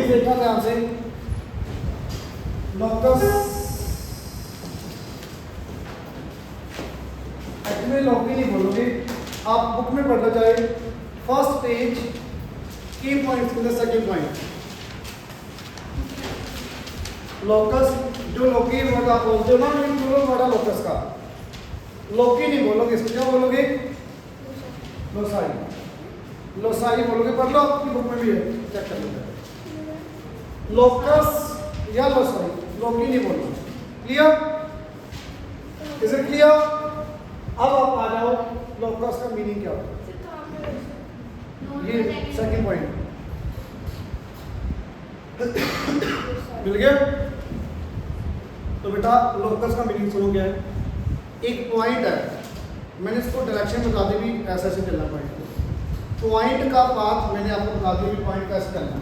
Please देखना ध्यान से, लोकस एक्चुअली लोकी नहीं बोलोगे, आप बुक में पढ़ना चाहे फर्स्ट पेज की पॉइंट्स के सेकंड पॉइंट, लोकस जो लोकी वर्ड आप बोलते हो ना, प्लूरल वर्ड है लोकस का, लोकी नहीं बोलोगे, इसको क्या बोलोगे? लोसाई, लोसाई बोलोगे, पढ़ लो आपकी बुक में भी है, चेक कर लो। लोकस या लोसाई, लोकी नहीं बोलना। क्लियर? Is it clear? अब आप आ जाओ लोकस का मीनिंग क्या होता है, ये सेकंड पॉइंट मिल गया। तो बेटा लोकस का मीनिंग सुनो क्या है। एक पॉइंट है, मैंने इसको डायरेक्शन बता दी भी, ऐसे ऐसे चलना पॉइंट का पाथ मैंने आपको बता दिया भी पॉइंट का ऐसे चलना,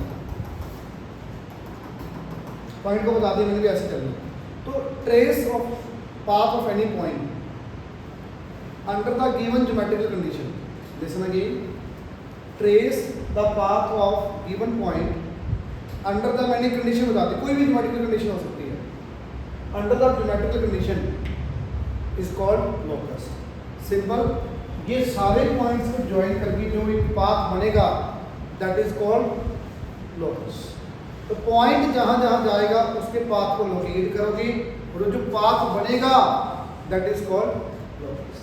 पॉइंट को बता दिया मैंने भी ऐसे चलना। तो trace of path of any point under the given geometrical condition, listen again, trace the path of given point under the, मैंने कंडीशन बता दी, कोई भी ज्योमेट्रिकल कंडीशन हो सकती है, under the geometrical condition is called locus. Simple, ये सारे points को ज्वाइन करके जो एक पाथ बनेगा दैट इज कॉल्ड लोकस। तो पॉइंट जहां जहां जाएगा उसके पाथ को लोकेट करोगे और जो पाथ बनेगा that is called locus.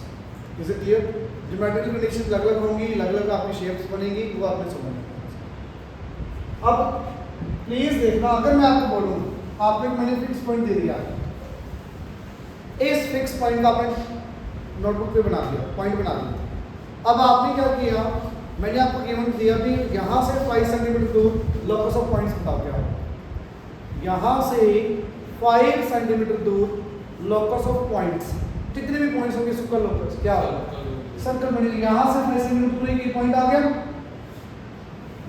Is it clear? Geometrical condition अलग अलग होंगी, अलग अलग आपकी शेप्स बनेंगी, वो आपने समझना। अब प्लीज देखना, अगर मैं आपको बोलूं, आपको मैंने फिक्स पॉइंट दे दिया, इस फिक्स पॉइंट का आपने नोटबुक पे बना दिया, पॉइंट बना दिया। अब आपने क्या किया, मैंने आपको गिवन दिया भी यहाँ से 5 सेंटीमीटर दूर लोकस ऑफ पॉइंट्स बताओ क्या हो। यहाँ से 5 सेंटीमीटर दूर लोकस ऑफ पॉइंट्स, कितने भी पॉइंट्स होंगे उसका लोकस क्या होगा? सर्कल बनेगी। यहाँ से 5 सेंटीमीटर दूर ये पॉइंट आ गया,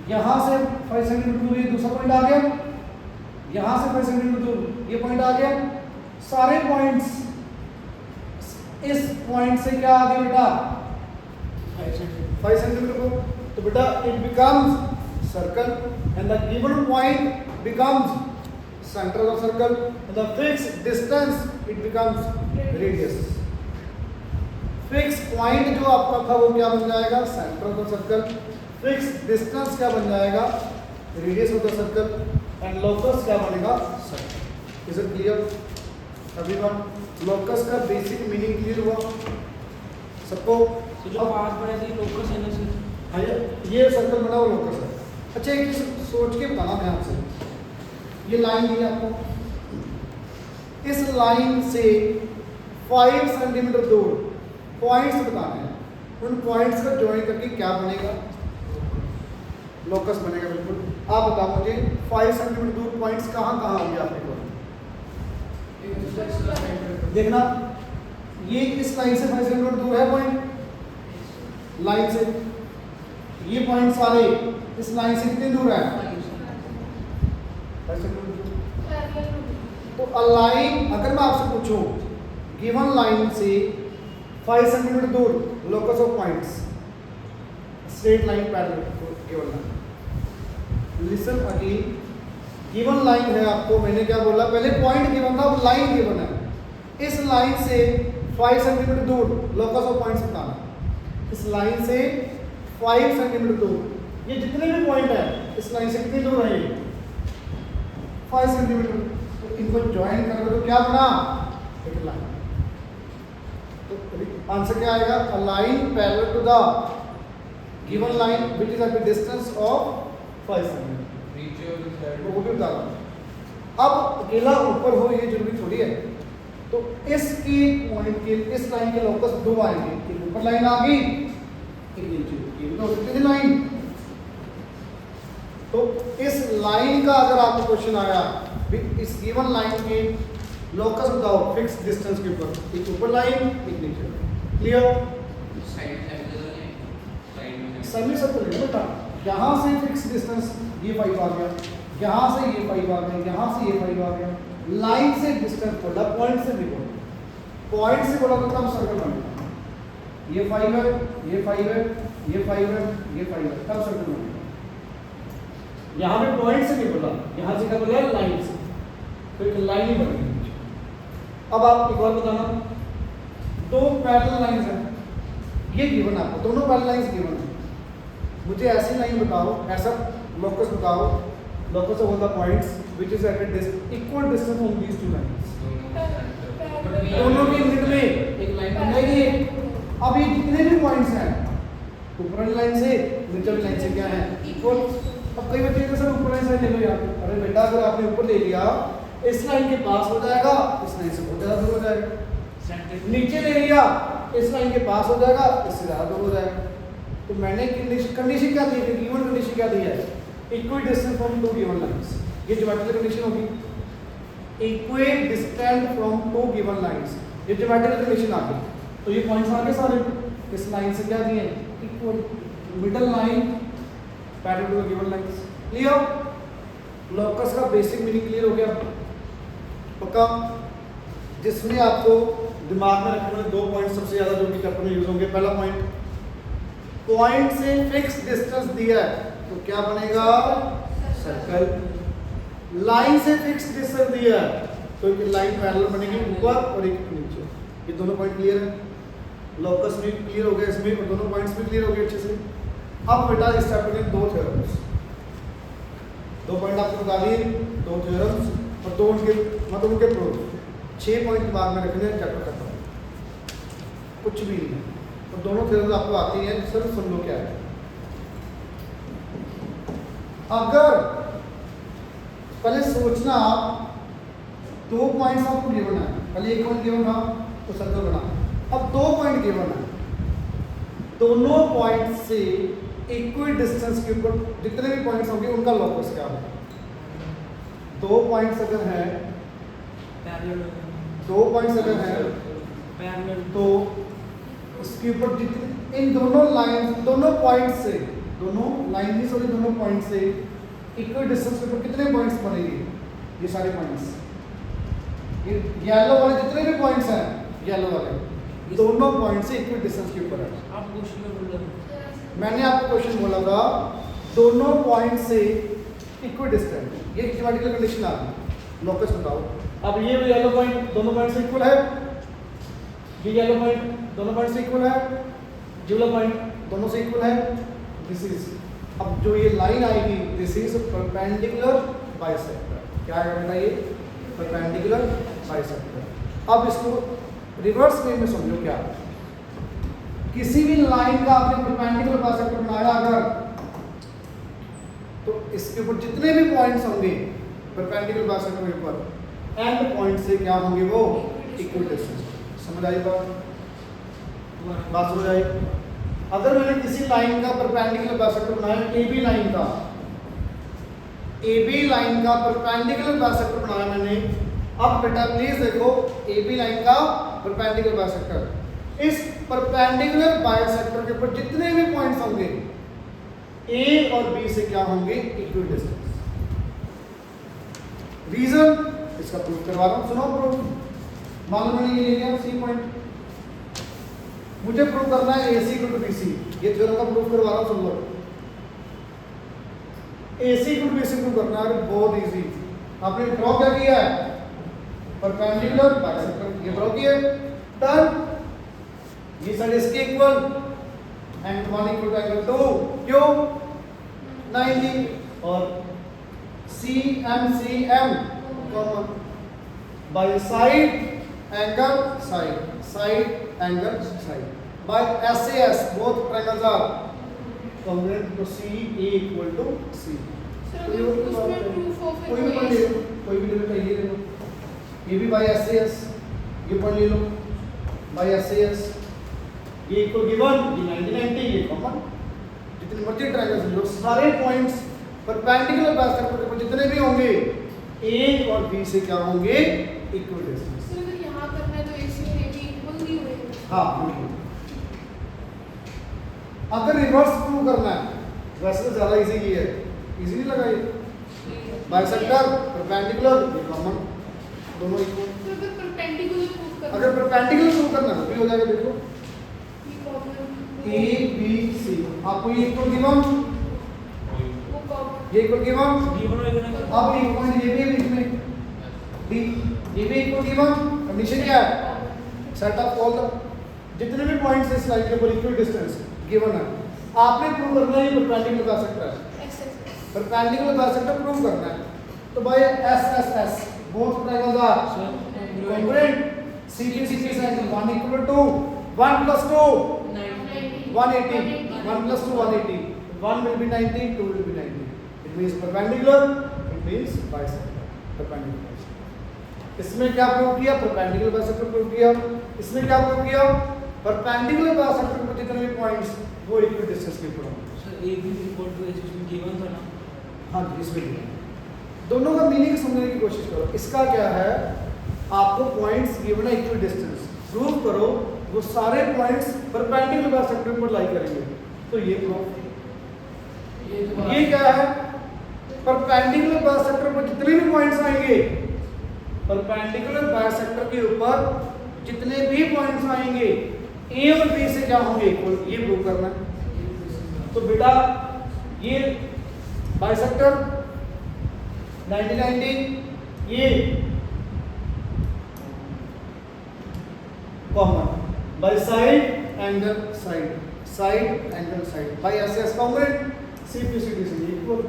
यहाँ से 5 सेंटीमीटर दूर ये दूसरा पॉइंट आ गया, यहाँ से 5 सेंटीमीटर दूर ये पॉइंट आ गया। सारे पॉइंट्स इस पॉइंट से क्या आ गया बेटा? 5 सेंटीमीटर को। तो बेटा it becomes circle and the given point becomes centre of circle and the fixed distance it becomes radius. Fix point जो आपका था वो क्या बन जाएगा? Centre of the circle. Fix distance क्या बन जाएगा? Radius of the circle. And locus क्या बनेगा? Circle. Is it clear everyone? Locus का बेसिक मीनिंग क्लियर हुआ सबको? तो जो पाथ बने थे लोकस है ना सर? हाँ, ये सर्कल बना हुआ लोकस है। अच्छा एक चीज सोच के बताना ध्यान से, ये लाइन दी है आपको, इस लाइन से 5 सेंटीमीटर दूर पॉइंट्स बताने हैं, उन पॉइंट्स को ज्वाइन करके क्या बनेगा? लोकस बनेगा। बिल्कुल। आप बताओ मुझे 5 सेंटीमीटर दूर पॉइंट्स कहाँ कहाँ होंगे आपके को? देखना, ये इस लाइन से 5 सेंटीमीटर दूर है पॉइंट, लाइन से ये पॉइंट सारे इस लाइन से कितने दूर है? 5 सेंटीमीटर दूर। तो अलाइन, अगर मैं आपसे पूछूं गिवन लाइन से 5 सेंटीमीटर दूर locus of points, straight line parallel given line, listen again, given line है आपको, मैंने क्या बोला पहले? पॉइंट गिवन था, अब लाइन गिवन है। इस लाइन से 5 सेंटीमीटर दूर लोकस ऑफ पॉइंट्स बताना। इस लाइन से 5 सेंटीमीटर दूर ये जितने भी पॉइंट है इस लाइन से कितने दूर है? 5 सेंटीमीटर। तो इनको ज्वाइन करोगे तो क्या बना? एक लाइन। तो आंसर क्या आएगा? A line parallel to the given line which is at the distance of 5 centimetre. तो वो भी बता रहा हूं। अब अकेला ऊपर हो ये जरूरी थोड़ी है। तो इसकी पॉइंट के, इस लाइन के लोकस दो आएंगे, एक ऊपर लाइन आ गई, एक नीचे, ये भी तो कितनी लाइन। तो इस लाइन का अगर आपको क्वेश्चन आया इस गिवन लाइन के लोकस बताओ फिक्स डिस्टेंस के ऊपर, एक ऊपर लाइन एक नीचे। क्लियर? सभी सब तो बेटा, यहाँ से फिक्स डिस्टेंस ये 5 आ गया, यहाँ से ये 5 आ गया, यहाँ से ये 5 आ गया। लाइन से डिस्टेंस बोला, पॉइंट से नहीं बोला। पॉइंट से बोला तो तब सर्कल बनेगा। ये 5 है, ये 5 है, ये 5 है, ये 5 है, तब सर्कल बनेगा। यहाँ पे पॉइंट से नहीं बोला, यहाँ से क्या बोला लाइन से, तो एक लाइन ही बनेगी। अब आप एक और बताना, दो पैरेलल लाइंस हैं, ये गिवन आपको, दोनों पैरेलल लाइंस गिवन है, मुझे ऐसी लाइन बताओ, ऐसा लोकस बताओ, locus of the points which is at equal distance from these two lines, दोनों के मिड में एक लाइन बनेगी। अब ये जितने भी पॉइंट्स हैं ऊपर वाली लाइन से नीचे वाली लाइन से क्या है इक्वल। अब कई बच्चे सर ऊपर लाइन से ले लो यार, अरे बेटा अगर आपने ऊपर ले लिया इस लाइन के पास हो जाएगा, इस लाइन से बहुत ज़्यादा दूर हो जाएगा, नीचे ले लिया इस लाइन के पास हो जाएगा, इससे ज़्यादा दूर हो जाएगा। तो मैंने कंडीशन क्या दी है, गिवन कंडीशन क्या दी है, equal distance from two given lines, ये ज्योमेट्रिकल कंडीशन होगी, equal distance from two given lines, ये ज्योमेट्रिकल कंडीशन आ गई। तो ये पॉइंट्स आ गए सारे, इस लाइन से क्या दिए equal, middle line parallel to given lines. Clear, locus का बेसिक मीनिंग क्लियर हो गया पक्का, जिसमें आपको दिमाग में रखने वाले दो पॉइंट सबसे ज्यादा जो कि करने में यूज होंगे। पहला पॉइंट, पॉइंट से फिक्स डिस्टेंस दिया है तो क्या बनेगा सर्कल, लाइन से फिक्स डिस्टेंस दिया है तो एक लाइन पैरेलल बनेगी ऊपर और एक नीचे। ये दोनों पॉइंट क्लियर है, लोकस भी क्लियर हो गया इसमें और दोनों पॉइंट्स भी क्लियर हो गए अच्छे से। अब बेटा इस चैप्टर में दो थ्योरम्स, दो पॉइंट आपको बता दिए, दो थ्योरम्स और दो उनके मतलब उनके प्रूफ, 6 पॉइंट दिमाग में रखने हैं चैप्टर खत्म, कुछ भी नहीं है। और दोनों थ्योरम्स आपको आती हैं, सिर्फ सुन लो क्या है। अगर पहले सोचना आप, दो पॉइंट्स आपको गिवन है, पहले एक पॉइंट गिवन था तो सर्कल बना, अब दो पॉइंट गिवन है, दोनों पॉइंट से इक्वल डिस्टेंस के ऊपर जितने भी पॉइंट्स होंगे उनका लोकस क्या होगा। दो पॉइंट्स अगर हैं, दो पॉइंट्स अगर हैं तो उसके ऊपर जितने इन दोनों लाइन दोनों पॉइंट से, दोनों लाइन नहीं सॉरी दोनों पॉइंट से इक्वल डिस्टेंस के ऊपर कितने पॉइंट्स बनेंगे, ये सारे पॉइंट्स, ये येलो वाले जितने भी पॉइंट्स हैं, येलो वाले दोनों पॉइंट से इक्वल डिस्टेंस के ऊपर है। आप क्वेश्चन में बोल रहे मैंने आपको क्वेश्चन बोला था दोनों पॉइंट से इक्वल डिस्टेंस, ये ज्योमेट्रिकल कंडीशन आ गई, लोकस बताओ। अब ये येलो पॉइंट दोनों पॉइंट से इक्वल है, ये येलो पॉइंट दोनों पॉइंट से इक्वल है, ये वाला पॉइंट दोनों से इक्वल है, दिस इज, अब जो ये लाइन आएगी दिस इज परपेंडिकुलर बाइसेक्टर, क्या आएगा बेटा ये परपेंडिकुलर बाइसेक्टर। अब इसको रिवर्स वे में समझो, क्या किसी भी लाइन का आपने परपेंडिकुलर बाइसेक्टर बनाया अगर, तो इसके ऊपर जितने भी पॉइंट्स होंगे परपेंडिकुलर बाइसेक्टर के ऊपर एंड पॉइंट से क्या होंगे वो इक्वल डिस्टेंस। समझ आई बात समझ आई। अगर मैंने किसी लाइन का परपेंडिकुलर बाइसेक्टर बनाया, ए बी लाइन का, ए बी लाइन का परपेंडिकुलर बाइसेक्टर बनाया मैंने, अब बेटा प्लीज देखो ए बी लाइन का परपेंडिकुलर बाइसेक्टर, इस परपेंडिकुलर बाइसेक्टर के ऊपर जितने भी पॉइंट्स होंगे ए और बी से क्या होंगे इक्वल डिस्टेंस। रीजन इसका प्रूफ करवा रहा हूं, सुनो प्रूफ। मान लो मैंने ये ले लिया सी पॉइंट, मुझे प्रूफ करना है AC इक्वल टू BC, ये थ्योरम का प्रूफ करवा रहा हूं, सुन लो। AC equal to BC proof करना है, बहुत इजी। आपने ड्रॉ क्या किया है परपेंडिकुलर बाइसेक्टर, ये ड्रॉ किया डन, ये साइड इसके equal angle 1 equal to angle 2, क्यों 90, और CM common by side angle side, side angle side, by SAS both triangles are congruent to CA equal to C। कोई भी पॉइंट ले लो, कोई भी ले लो, ये ले लो, ये भी बाय SAS, ये पॉइंट ले लो बाय SAS, ये इक्वल गिवन, ये 90 ये कॉमन, जितने मर्जी ट्रायंगल्स ले लो, सारे पॉइंट्स परपेंडिकुलर बाइसेक्टर के ऊपर जितने भी होंगे A और B से क्या होंगे इक्वल डिस्टेंस। सर यहाँ करना है तो AC और AB इक्वल नहीं होएगा। हाँ बिल्कुल। अगर रिवर्स प्रूव करना है, वैसे तो ज़्यादा इजी की है, इजी नहीं लगा ये, बाइसेक्टर परपेंडिकुलर ये कॉमन, दोनों इक्वल। तो अगर परपेंडिकुलर प्रूफ करना, अगर परपेंडिकुलर प्रूव करना है तो भी हो जाएगा, देखो ये कॉमन, A B C, आपको ये इक्वल गिवन, वो कॉमन ये इक्वल गिवन। गिवन होएगा ना। अब एक पॉइंट ये भी है बीच में डी, ये भी इक्वल गिवन। कंडीशन क्या है? सेट ऑफ ऑल द जितने भी पॉइंट्स इस लाइन के ऊपर इक्वल डिस्टेंस गिवन है, आपने प्रूव करना है ये परपेंडिकुलर बता सकता है, परपेंडिकुलर बता सकता है, प्रूव करना है। तो भाई S S S both triangles are congruent, CP CP sin 1 equal to 1 plus 2 180, 1 plus 2 180, 1 will be 90, 2 will be 90. It means perpendicular, it means bisector, perpendicular. इसमें क्या प्रूव किया? परपेंडिकुलर बाइसेक्टर प्रूव किया। इसमें क्या प्रूव किया? परपेंडिकुलर बाइसेक्टर पर जितने भी पॉइंट्स वो इक्वल डिस्टेंस के ऊपर होंगे। Sir A B equal to H इसमें गिवन था ना। हाँ जी, इसमें भी दोनों का मीनिंग समझने की कोशिश करो। इसका क्या है? आपको पॉइंट्स गिवन है इक्वल डिस्टेंस, प्रूव करो वो सारे पॉइंट्स परपेंडिकुलर बाइसेक्टर पर लाई करेंगे। तो ये प्रूफ, ये क्या है? परपेंडिकुलर बाइसेक्टर पर जितने भी पॉइंट्स आएंगे, परपेंडिकुलर बाइसेक्टर के ऊपर जितने भी पॉइंट्स आएंगे ए और बी से क्या होंगे इक्वल, ये प्रूव करना है। तो बेटा ये बाइसेक्टर 90 90, ये common by side angle side, side angle side, by S S congruent, CP CD से इक्वल।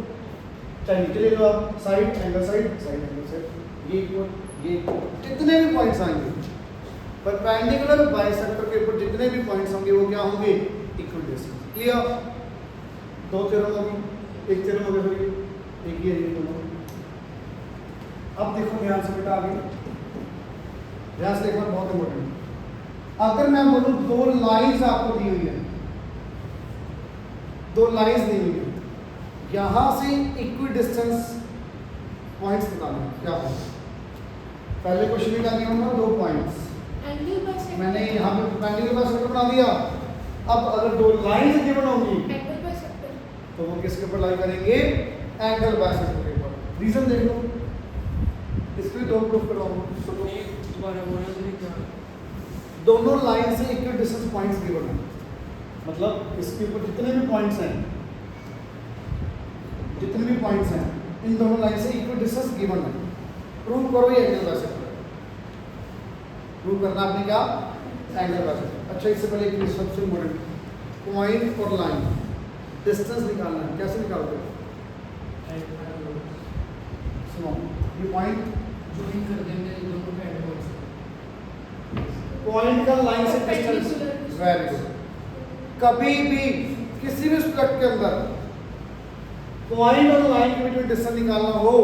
चाहे नीचे ले लो आप, side angle side, side angle side, ये इक्वल, ये इक्वल। जितने भी पॉइंट्स आएंगे परपेंडिकुलर बाइसेक्टर के ऊपर जितने भी पॉइंट्स होंगे वो क्या होंगे? Equal distance. ये दो थ्योरम होगी, एक थ्योरम हो गया, फिर एक ही है ये दोनों। अब देखो ध्यान से बेटा, आगे ध्यान से देखना बहुत इंपॉर्टेंट। अगर मैं बोलूं दो लाइंस आपको दी हुई है, दो लाइंस दी हुई है, यहां से इक्वल डिस्टेंस पॉइंट्स बताना है, क्या होगा? पहले क्वेश्चन में क्या दिया होगा? दो पॉइंट्स, मैंने यहाँ पे परपेंडिकुलर बाइसेक्टर बना दिया। अब अगर दो लाइंस गिवन होंगी तो वो किसके ऊपर लाई करेंगे? एंगल बाइसेक्टर के ऊपर। रीजन देख लो, इसके दो प्रूफ करवाऊंगा। दोबारा बोलना तो क्या? दोनों लाइन से इक्वल डिस्टेंस पॉइंट्स गिवन है, मतलब इसके ऊपर जितने भी पॉइंट्स हैं, जितने भी पॉइंट्स हैं, इन दोनों लाइन से इक्वल डिस्टेंस गिवन है। प्रूव करो ये एंगल बाइसेक्टर। प्रूव करना आपने क्या? Angle bisector. अच्छा, इससे पहले एक सबसे इम्पोर्टेंट पॉइंट और लाइन डिस्टेंस निकालना है। कैसे निकालते हो? सुनो, ये पॉइंट ज्वाइन कर देंगे दोनों पे एड पॉइंट्स। पॉइंट का लाइन से डिस्टेंस, वेरी गुड। कभी भी किसी भी स्ट्रक्चर के अंदर पॉइंट और लाइन के बीच में डिस्टेंस निकालना हो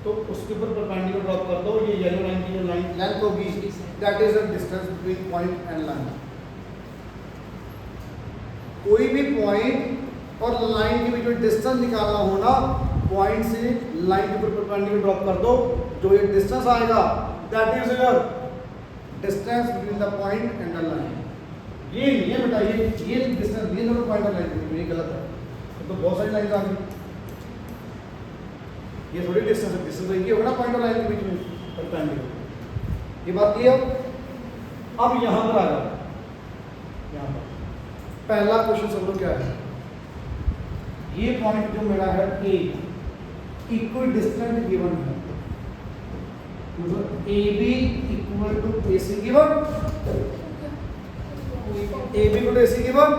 तो उसके ऊपर परपेंडिकुलर ड्रॉप कर दो। ये येलो लाइन की जो लाइन लेंथ होगी, that is the distance between point and line. कोई भी पॉइंट और लाइन के बीच में डिस्टेंस निकालना हो ना, पॉइंट से लाइन के ऊपर परपेंडिकुलर ड्रॉप कर दो। जो ये डिस्टेंस आएगा that is your distance between the point and the line. ये नहीं है बेटा, ये डिस्टेंस, ये दोनों पॉइंट और लाइन के बीच में, ये गलत है। तो बहुत सारी लाइन आ गई, ये थोड़ी डिस्टेंस है, डिस्टेंस तो ये होगा ना पॉइंट और लाइन के बीच में परपेंडिकुलर। ये बात क्लियर? अब यहां पर आ जाओ, यहां पर पहला क्वेश्चन समझो क्या है। ये पॉइंट जो मेरा है ए, इक्वल डिस्टेंस गिवन है, मतलब A B equal to A C given, A B equal to A C given,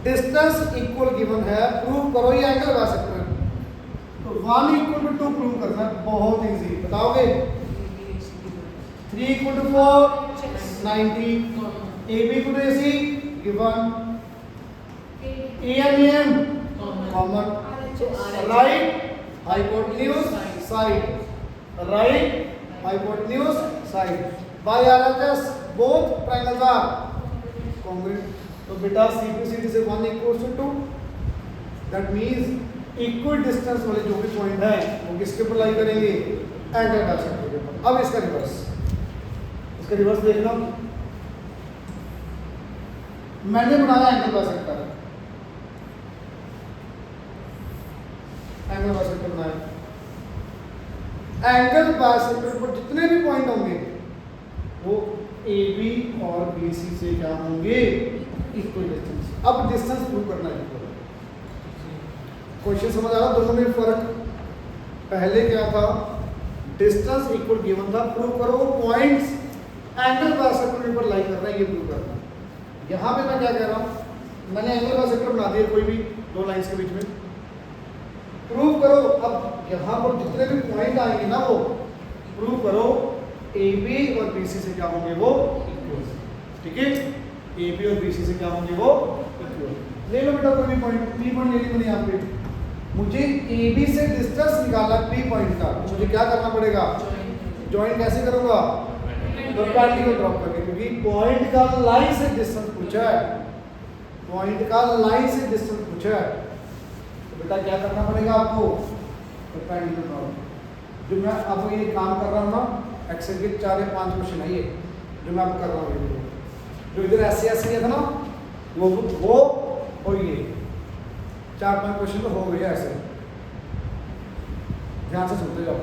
distance equal given है। प्रूव करो ये एंगल लगा सकते हैं। तो 1 इक्वल टू 2 प्रूव करना है, बहुत इजी। बताओगे? 3 equal to 4 90, A B equal to A C given, A M common, right hypotenuse side, right hypotenuse side, by RHS both triangles are congruent. तो बेटा CP CD से 1 equal to 2, that means equal distance वाले जो भी point है वो किसके ऊपर लाई करेंगे? एंगल बाइसेक्टर के ऊपर। अब इसका रिवर्स देखना। मैंने बनाया एंगल बाइसेक्टर, एंगल बाइसेक्टर बनाया। एंगल बाइसेक्टर पर जितने भी पॉइंट होंगे वो AB और BC से क्या होंगे? Equal distance. अब डिस्टेंस प्रूव करना है। क्वेश्चन समझ आ रहा, दोनों में फर्क। पहले क्या था, डिस्टेंस इक्वल गिवन था, प्रूव करो पॉइंट्स एंगल बाइसेक्टर के ऊपर लाई कर रहा है, ये प्रूव करना। यहाँ पे मैं क्या कह रहा हूँ, मैंने एंगल बाइसेक्टर बना दिया कोई भी दो लाइंस के बीच में, प्रूव करो। अब यहाँ पर जितने भी पॉइंट आएंगे ना, वो प्रूव करो ए बी और बी सी से क्या होंगे, वो इक्वल। ठीक है, ए बी और बी सी से क्या होंगे, वो इक्वल। ले लो बेटा कोई भी पॉइंट, पी पॉइंट ले ली मैंने यहाँ पे। मुझे ए बी से डिस्टेंस निकालना पी पॉइंट का, मुझे क्या करना पड़ेगा, ज्वाइन कैसे करूँगा, परपेंडिकुलर ड्रॉप करके, क्योंकि पॉइंट का लाइन से डिस्टेंस पूछा है, पॉइंट का लाइन से डिस्टेंस पूछा है, तो बेटा क्या करना पड़ेगा आपको, परपेंडिकुलर ड्रॉप। जो मैं अब ये काम कर रहा हूँ ना, एक्सेल के 4 या 5 क्वेश्चन है ये जो मैं अब कर रहा हूँ, जो इधर ऐसे ऐसे था ना, वो और ये 4-5 क्वेश्चन तो हो गए ऐसे, ध्यान से सुनते जाओ।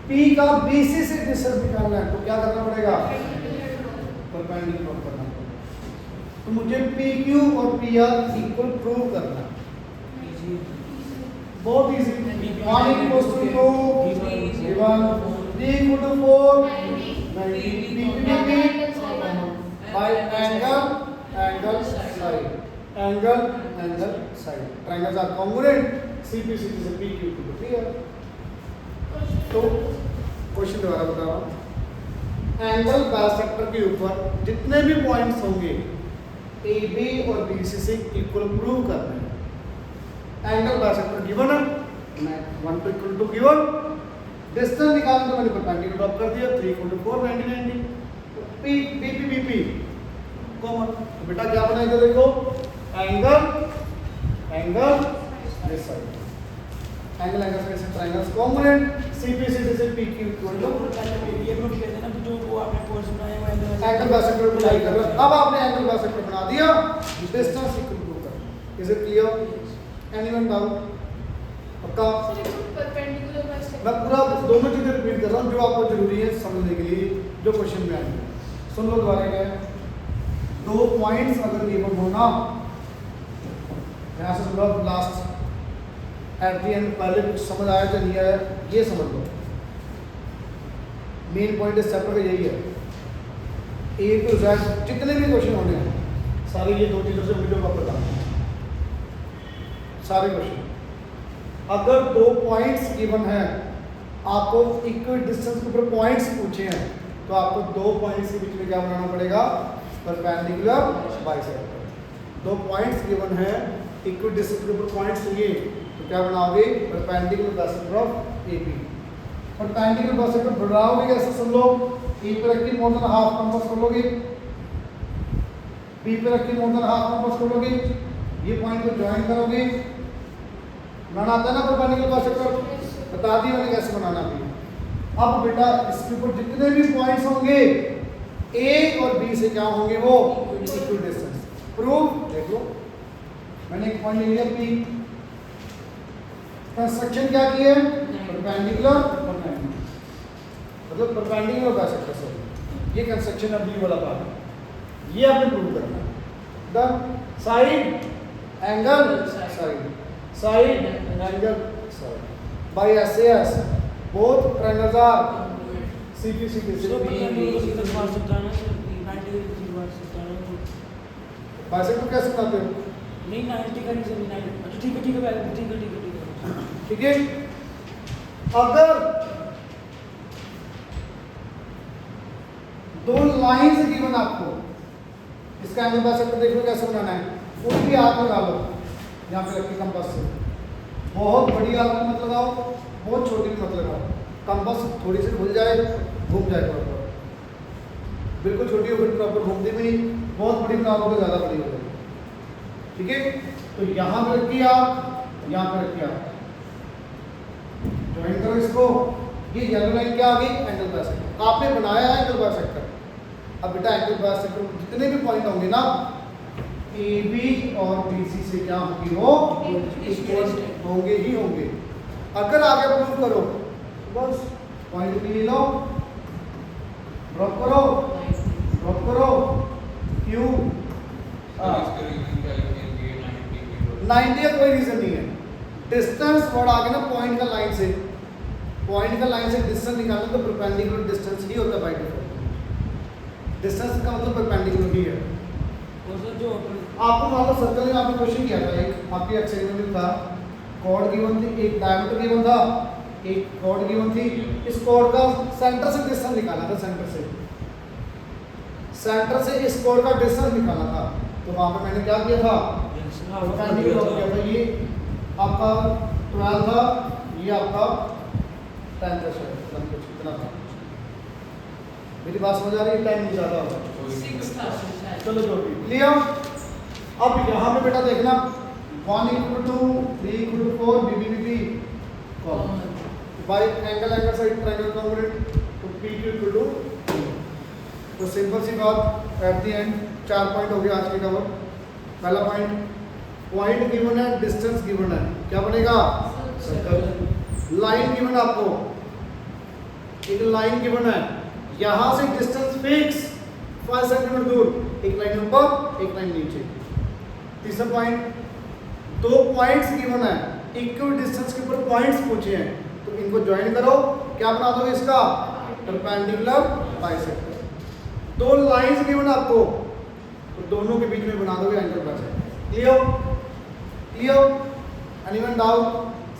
P का BC से डिस्टेंस निकालना है, तो क्या करना पड़ेगा, परपेंडिकुलर ड्रॉप करना पड़ेगा। तो मुझे PQ और PR इक्वल प्रूव करना है, बहुत easy. 1 equals to 2 given, 3 equal to 4 90 by angle side, triangles are congruent, CPC is a PQ equal to PR। तो क्वेश्चन दोबारा बता रहा हूँ, एंगल बाइसेक्टर के ऊपर जितने भी पॉइंट्स होंगे ए बी और बी सी से इक्वल प्रूव करना है। एंगल बाइसेक्टर गिवन है, मैं 1 to equal to given, distance निकालना तो मैंने परपेंडिकुलर ड्रॉप कर दिया, 3 equal to 4 90 P B P B P common. तो बेटा क्या बना इधर देखो, एंगल दिस साइड, एंगल से ट्रायंगल्स कॉम्पोनेंट, CPC से PQ इक्वल टू ये प्रूफ कहते हैं ना, जो वो आपने कोर्स बनाया हुआ है एंगल बाइसेक्टर अप्लाई कर रहा है। अब आपने एंगल बाइसेक्टर बना दिया, डिस्टेंस इक्वल प्रूव कर। Is it clear, anyone doubt? पक्का? परपेंडिकुलर बाइसेक्टर मैं पूरा दोनों चीजें रिपीट कर रहा हूँ जो आपको जरूरी है समझने के लिए, जो क्वेश्चन में आएंगे। सुन लो दोबारा क्या, 2 पॉइंट्स अगर गिवन होना, यहाँ से थोड़ा लास्ट एट द एंड, पहले कुछ समझ आया तो नहीं आया ये समझ लो। मेन पॉइंट इस चैप्टर का यही है, ए टू जेड जितने भी क्वेश्चन होने हैं सारे ये 2 चीज़ों से वीडियो का बताना, सारे क्वेश्चन। अगर 2 पॉइंट्स गिवन है, आपको इक्वल डिस्टेंस के ऊपर पॉइंट्स पूछे हैं, तो आपको 2 पॉइंट्स के बीच में क्या बनाना पड़ेगा, परपेंडिकुलर बाइसेक्टर। 2 पॉइंट्स गिवन है, इक्वल डिस्टेंस के ऊपर पॉइंट्स चाहिए, तो क्या बनाओगे, perpendicular bisector of AB। Perpendicular bisector बनाओगे कैसे, सुन लो। ए पे रख के मोर देन हाफ कंपास कर लोगे, बी पे रख के मोर देन हाफ कंपास कर लोगे, ये पॉइंट को ज्वाइन करोगे, बनाना आता है ना परपेंडिकुलर बाइसेक्टर, बता दिया मैंने कैसे बनाना भी। अब बेटा इसके ऊपर जितने भी पॉइंट्स होंगे A और B से क्या होंगे, वो इक्वल डिस्टेंस। प्रूफ देख लो, मैंने एक पॉइंट ले लिया P, कंस्ट्रक्शन क्या की है, परपेंडिकुलर मतलब परपेंडिकुलर बाइसेक्टर से, ये कंस्ट्रक्शन है B वाला पार्ट, ये आपने प्रूव करना है। Done. Side angle side angle side by SAS both triangles are CPC तो किधर मार सकता है ना, 90 डिग्री मार सकता है ना, बाइसेक्टर कैसे बनाते हो, नहीं 90 का नहीं सही 90। अच्छा ठीक है ठीक है ठीक है। अगर 2 लाइंस गिवन आपको, इसका एंगल बाइसेक्टर देख लो कैसे बनाना है, उनकी आंख लगा लो, यहाँ पे रखी कंपास से, बहुत बड़ी आंख मत लगाओ, बहुत छोटी भी मत लगाओ, कंपास थोड़ी सी भूल जाए, घूम जाए प्रॉपर, बिल्कुल छोटी हो फिर प्रॉपर घूमती भी नहीं, बहुत बड़ी बना लो तो ज़्यादा बड़ी हो जाएगी। ठीक है, तो यहाँ पे रखी आप, यहाँ पे रखी आप, ज्वाइन करो इसको, ये येलो लाइन क्या आ गई, एंगल बाइसेक्टर। आपने बनाया है एंगल बाइसेक्टर। अब बेटा एंगल बाइसेक्टर जितने भी पॉइंट होंगे ना, AB और BC से क्या होंगे, वो इक्वल होंगे ही होंगे। अगर आगे प्रूव करो, बस पॉइंट भी ले लो, ड्रॉप करो Q 90 का कोई रीजन नहीं है। डिस्टेंस वर्ड आ गया ना पॉइंट का लाइन से, पॉइंट का लाइन से डिस्टेंस निकालना तो परपेंडिकुलर डिस्टेंस ही होता है बाय डिफॉल्ट। डिस्टेंस का मतलब परपेंडिकुलर ही है। और सर जो अपन आपको मान लो सर्कल में आपने क्वेश्चन किया था, एक आपकी एक्सरसाइज में था, कॉर्ड गिवन थी, एक डायमीटर गिवन था, एक कॉर्ड गिवन थी। इस कॉर्ड का सेंटर से डिस्टेंस निकालना था, सेंटर से इस कॉर्ड का डिस्टेंस निकालना था। तो वहां पे मैंने क्या किया था, परपेंडिकुलर किया था। ये आपका 12 था, ये आपका 10 था, शायद कुछ इतना था। मेरी बात समझ आ रही है? 10 ज़्यादा होगा। 6 था शायद। चलो जो भी क्लियर। अब यहाँ पे बेटा देखना 1 = 2, 3 = 4, BB by angle side triangle congruent, तो PQ = 2। तो सिंपल सी बात, एट द एंड 4 पॉइंट हो गया आज के कवर। पहला पॉइंट गिवन है, डिस्टेंस गिवन है, क्या बनेगा सर्कल। लाइन गिवन आपको, एक लाइन गिवन है, यहां से डिस्टेंस फिक्स 5 सेंटीमीटर दूर, एक लाइन ऊपर एक लाइन नीचे। तीसरा पॉइंट, 2 पॉइंट्स गिवन है, इक्वल डिस्टेंस के ऊपर पॉइंट्स पूछे हैं, तो इनको ज्वाइन करो, क्या बना दोगे इसका परपेंडिकुलर बाइसेक्टर। 2 लाइंस गिवन आपको, तो दोनों के बीच में बना दोगे angle bisector. Clear? Clear? Anyone doubt?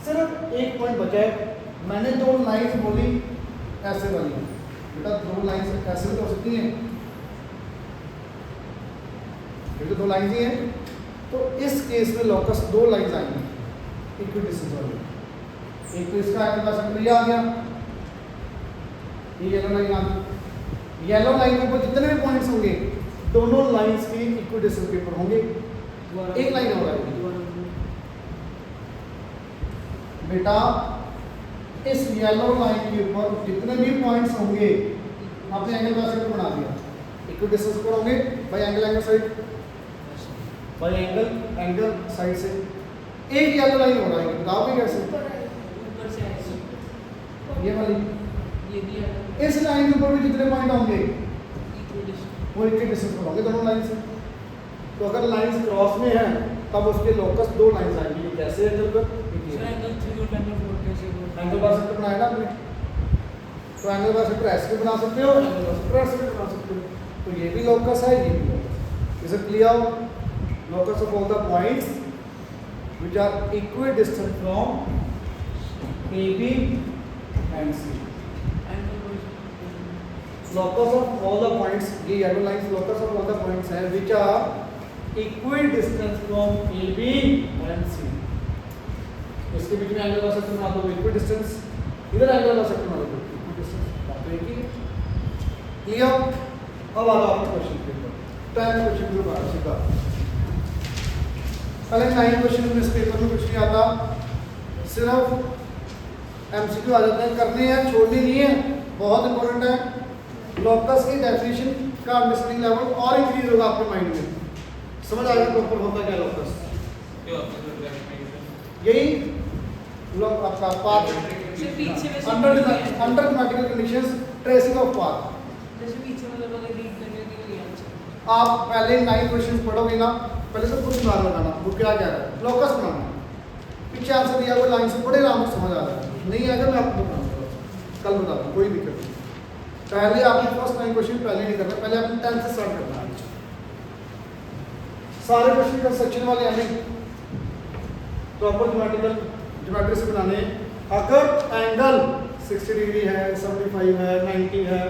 सिर्फ एक पॉइंट बचा है। मैंने 2 लाइंस बोली ऐसे वाली, बेटा 2 लाइंस ऐसे भी तो हो सकती हैं, ये तो 2 लाइंस ही हैं। तो इस केस में लॉकस 2 लाइंस आएंगी इक्वल डिस्टेंस वाली। एक तो इसका एंगल बाइसेक्टर ये आ गया, ये येलो लाइन आ गई। येलो लाइन के ऊपर जितने भी पॉइंट्स होंगे दोनों लाइंस की इक्वल डिस्टेंस के ऊपर होंगे। एक लाइन हो रहा है बेटा, इस येलो लाइन के ऊपर जितने भी पॉइंट्स होंगे आपने एंगल बाइसेक्टर बना दिया, इक्वल डिस्टेंस पर होंगे bye angle side, bye angle side से। एक येलो लाइन हो रहा है, बताओगे कैसे? ऊपर से ऐसे ये वाली, ये दिया इस लाइन के ऊपर भी जितने पॉइंट होंगे इक्वल डिस्टेंस। वो इक्वल डिस्टेंस पर होंगे दोनों लाइन से। तो अगर लाइंस क्रॉस में है तब उसके लोकस 2 लाइंस आएंगी। ये कैसे एंगल पर? सर एंगल 3 और एंगल 4 कैसे बोलते हैं? एंगल बाइसेक्टर बनाया ना आपने, तो एंगल बाइसेक्टर ऐसे भी बना सकते हो, एंगल बाइसेक्टर ऐसे भी बना सकते हो। तो ये भी लोकस है, ये भी लोकस है। Is it clear? Locus of all the points which are equal distance from AB and C। locus of all the points, ये yellow lines locus of all the points हैं which are equal distance from AB and C। इसके बीच में angle bisector बना दो, equal distance, इधर angle bisector बना दो, equal distance, बात तो एक ही है। क्लियर? अब आ रहा आपके क्वेश्चन के ऊपर, 10 क्वेश्चन के ऊपर सीधा। पहले 9 क्वेश्चन में इस पेपर में कुछ नहीं आता, सिर्फ MCQ आ जाते हैं, करने हैं, छोड़ने नहीं है, बहुत इंपॉर्टेंट है। लॉकस की डेफिनेशन का अंडरस्टैंडिंग लेवल और इंक्रीज होगा आपके माइंड में, समझ आएगा प्रॉपर होता क्या लॉकस। यही लोग आपका पाथ सिर्फ पीछे में under mathematical conditions, tracing of path. जैसे पीछे मतलब अगर रीड करने के लिए अच्छा आप पहले 9 क्वेश्चन पढ़ोगे ना, पहले तो कुछ मार लगाना वो क्या कह रहा है, लॉकस बनाना, पीछे आंसर दिया हुआ लाइन से बड़े आराम से समझ आ रहा है। नहीं आएगा मैं आपको बताऊंगा, कल बता दूँ, कोई दिक्कत नहीं। पहले आपने फर्स्ट 9 क्वेश्चन पहले नहीं करना, पहले आपने 10 से स्टार्ट करना है। सारे क्वेश्चन कंस्ट्रक्शन वाले हमें प्रॉपर ज्योमेट्री से बनाने। अगर एंगल 60 डिग्री है, 75 है, 90 है,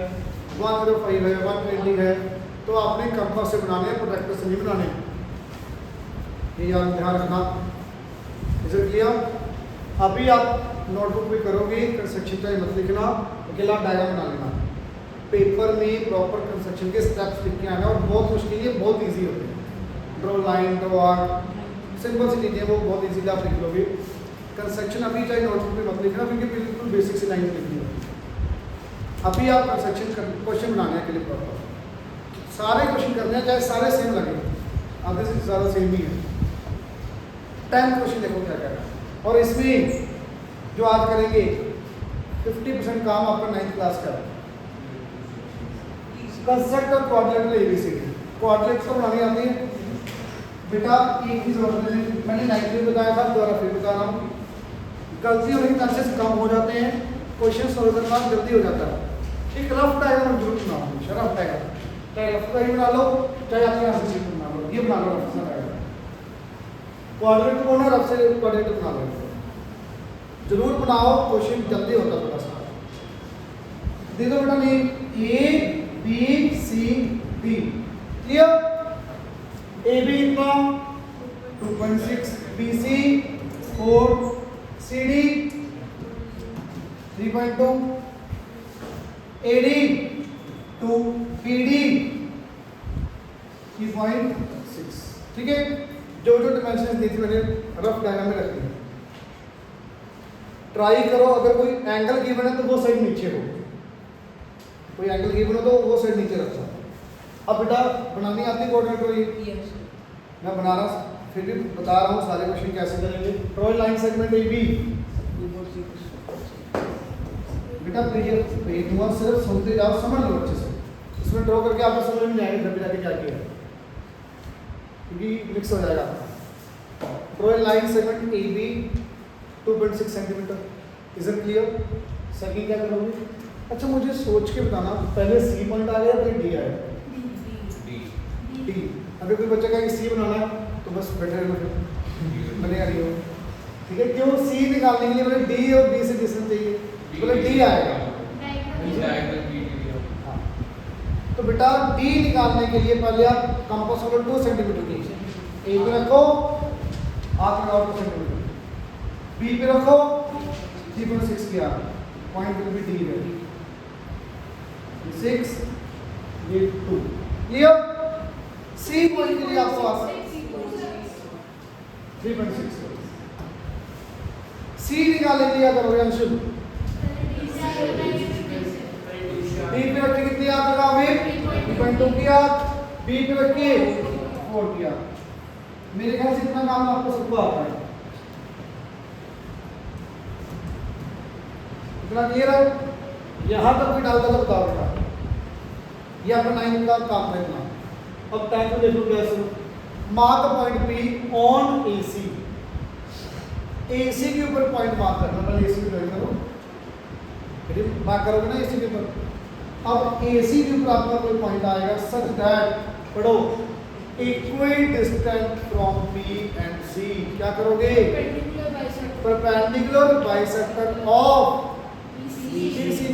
105 है, 120 है, तो आपने कंपास से बनाने हैं, प्रोट्रैक्टर से नहीं बनाने। ये याद ध्यान रखना। Is it clear? अभी आप नोटबुक में करोगे, कंस्ट्रक्शन चाहे मत लिखना, अकेला डायग्राम बना लेना। पेपर में प्रॉपर कंस्ट्रक्शन के स्टेप्स लिख के आना, और बहुत मुश्किल है, बहुत इजी होते हैं। Draw line, draw arc, simple सी चीज़ें वो बहुत इजीली आप लिख लोगे। कंस्ट्रक्शन अभी चाहे नोटबुक में मत लिखना, क्योंकि बिल्कुल बेसिक सी लाइन लिखनी होती है। अभी आप कंस्ट्रक्शन क्वेश्चन बनाने के लिए प्रॉपर सारे क्वेश्चन करने हैं, चाहे सारे सेम लगे, आधे से ज़्यादा सेम ही है। 10 क्वेश्चन देखो क्या क्या है, और इसमें जो आज करेंगे 50% काम आपका 9th क्लास का है। कंस्ट्रक्ट और कोऑर्डिनेटर ABCD, कोऑर्डिनेट्स तो बनानी आती है, बेटा एक चीज और मैंने 90 बताया था, दोबारा फिर बता रहा हूँ, गलती होने के चांसेस कम हो जाते हैं, क्वेश्चन सॉल्व करना जल्दी हो जाता है। एक रफ डायग्राम जरूर बनाओ, हमेशा रफ डायग्राम, चाहे रफ डायग्राम बना लो चाहे आपके यहाँ से बना लो, ये बना लो रफ डायग्राम, क्वाड्रेंट को ना रफ से क्वाड्रेंट बना लो, जरूर बनाओ, क्वेश्चन जल्दी होता थोड़ा सा। दे दो बेटा name A B C D, clear? A B इतना 2.6, B C 4, C D 3.2, A D 2, B D 3.6, ठीक है? जो जो डिमेंशंस दी थी मैंने रफ डायग्राम में रख दी। ट्राई करो, अगर कोई एंगल गिवन है तो वो साइड नीचे हो, कोई एंगल गिवन हो तो वो साइड नीचे रखो। अब बेटा बनानी आती कोऑर्डिनेट को, ये यस मैं बना रहा फिर भी बता रहा हूँ सारे क्वेश्चन कैसे करेंगे। Draw line segment A B, बेटा पेज दूंगा, सिर्फ सुनते जाओ, समझ लो अच्छे से, इसमें ड्रॉ करके आपको समझ में आएगा जब जाके क्या किया है, क्योंकि मिक्स हो जाएगा। Draw line segment A B 2.6 centimetre, is it clear? Second क्या करोगे? अच्छा मुझे सोच के बताना, पहले सी पॉइंट आ गया फिर डी आया? डी। अगर कोई बच्चा कहेगा सी बनाना है तो बस बैठे रहना, फिर बनेगा नहीं हो, ठीक है? क्यों? सी निकालने के लिए बोले डी और बी से डिस्टेंस चाहिए, बोले डी आएगा। हाँ। तो बेटा डी निकालने के लिए पहले आप कंपास को 2 सेंटीमीटर की ए पे रखो, हाथ लगाओ 2 सेंटीमीटर, बी पे रखो 3.6 किया, पॉइंट विल बी डी है 6, ये 2, क्लियर? सी पॉइंट के लिए आपको आंसर 3.6, सी निकालने के लिए क्या करोगे अंशुल? डी पे रख के कितनी याद लगाओगे? 3.2 किया, बी पे रख के 4 किया। मेरे ख्याल से इतना काम आपको सबको आता है, इतना क्लियर है? यहाँ तक भी डालता तो बताओ बेटा, ये आपका 9 का काम है इतना। अब 10 को देखो कैसे, mark point P on AC, AC के ऊपर पॉइंट मार्क करना, पहले एसी पे ज्वाइन करो, फिर मार्क करोगे ना एसी के ऊपर। अब एसी के ऊपर आपका कोई पॉइंट आएगा सच दैट, पढ़ो, equal distant from P and C, क्या करोगे? Perpendicular bisector of C.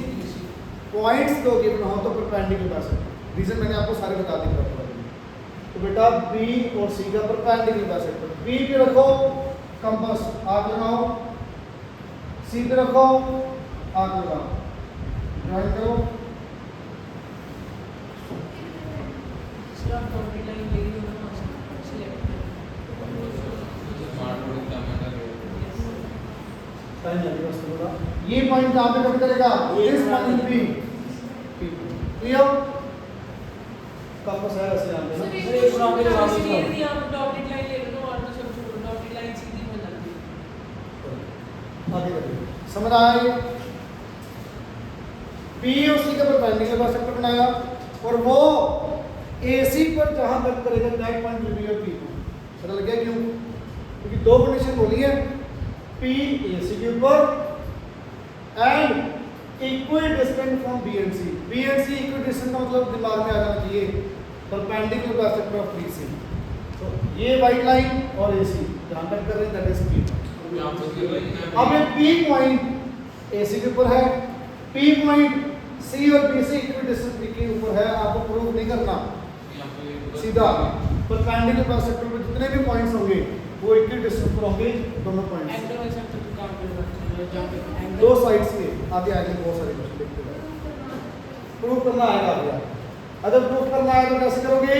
Points दो गिवन हो तो परपेंडिकुलर बाइसेक्टर, रीजन मैंने आपको सारे बता दी। तो बेटा बी और सी का परपेंडिकुलर बाइसेक्टर, बी पे रखो कंपास, आग लगाओ, सी पे रखो आग लगाओ, ज्वाइन करो। स्टॉप डॉटेड लाइन लेगी तो ना सिलेक्ट टाइम लगेगा उसको थोड़ा। ये पॉइंट कहाँ पे कट करेगा? This point B, clear? Compass है ऐसे यहाँ पे ना। सर एक प्रॉब्लम है, यदि आप डॉटेड लाइन ले लो तो और तो सब डॉटेड लाइन सीधी हो जाती है। आगे बढ़िए, समझ आया ये? बी और सी का परपेंडिकुलर बाइसेक्टर बनाया और वो एसी पर जहां कट करेगा that point will be your P. पता लग गया क्यों? क्योंकि दो कंडीशन बोली है, पी एसी के ऊपर and equal distance from B and C. B and C equal distance का मतलब दिमाग में आ जाना चाहिए perpendicular bisector of B C. तो ये वाइट लाइन और एसी जहां कट कर रहे हैं दैट इज पी। अब ये पी पॉइंट एसी के ऊपर है, पी पॉइंट सी और बी से इक्वल डिस्टेंस के ऊपर है, आपको प्रूव नहीं करना, सीधा परपेंडिकुलर बाइसेक्टर में जितने भी पॉइंट्स होंगे वो इक्वल डिस्टेंस पर होंगे दोनों पॉइंट्स, एंगल बाइसेक्टर तो काम करेगा जहां पे एंगल दो साइड्स के। आगे आगे बहुत सारे क्वेश्चन देखते हैं, प्रूव करना आएगा आगे। अगर प्रूव करना है तो कैसे करोगे?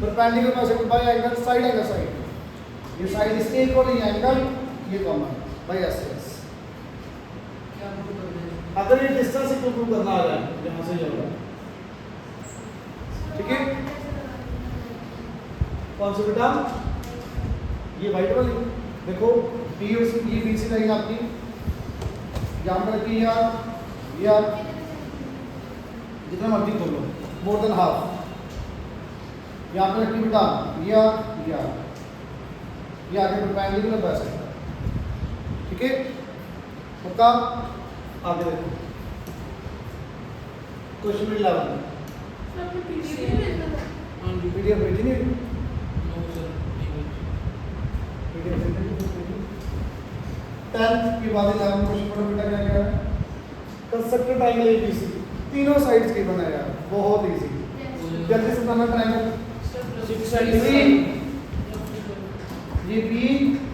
Perpendicular bisector bye angle side angle side, ये साइड इसके इक्वल, ये एंगल ये कॉमन बाय एस एस। क्या प्रूव कर रहे हैं? अगर ये डिस्टेंस से प्रूव करना आ जाए यहाँ से चल रहा है, ठीक है? कौन सा बेटा? ये वाइट वाली देखो, बी और सी, ये बी सी लाइन आपकी यहाँ पर की यार जितना मर्जी खोल लो, मोर देन हाफ, यहाँ पे रखिए बेटा ये आगे परपेंडिकुलर बाइसेक्टर, ठीक है। पक्का? आगे देखो क्वेश्चन 11 हाँ जी पीडीएफ भेजी नहीं, नो सर पीडीएफ 10th के बाद 11 क्वेश्चन पढ़ो बेटा। क्या क्या है? कंस्ट्रक्टेड ट्रायंगल एबीसी, तीनों साइड्स की बनाया, बहुत इजी। जल्दी से बनाना ट्रायंगल। 6 ये बी,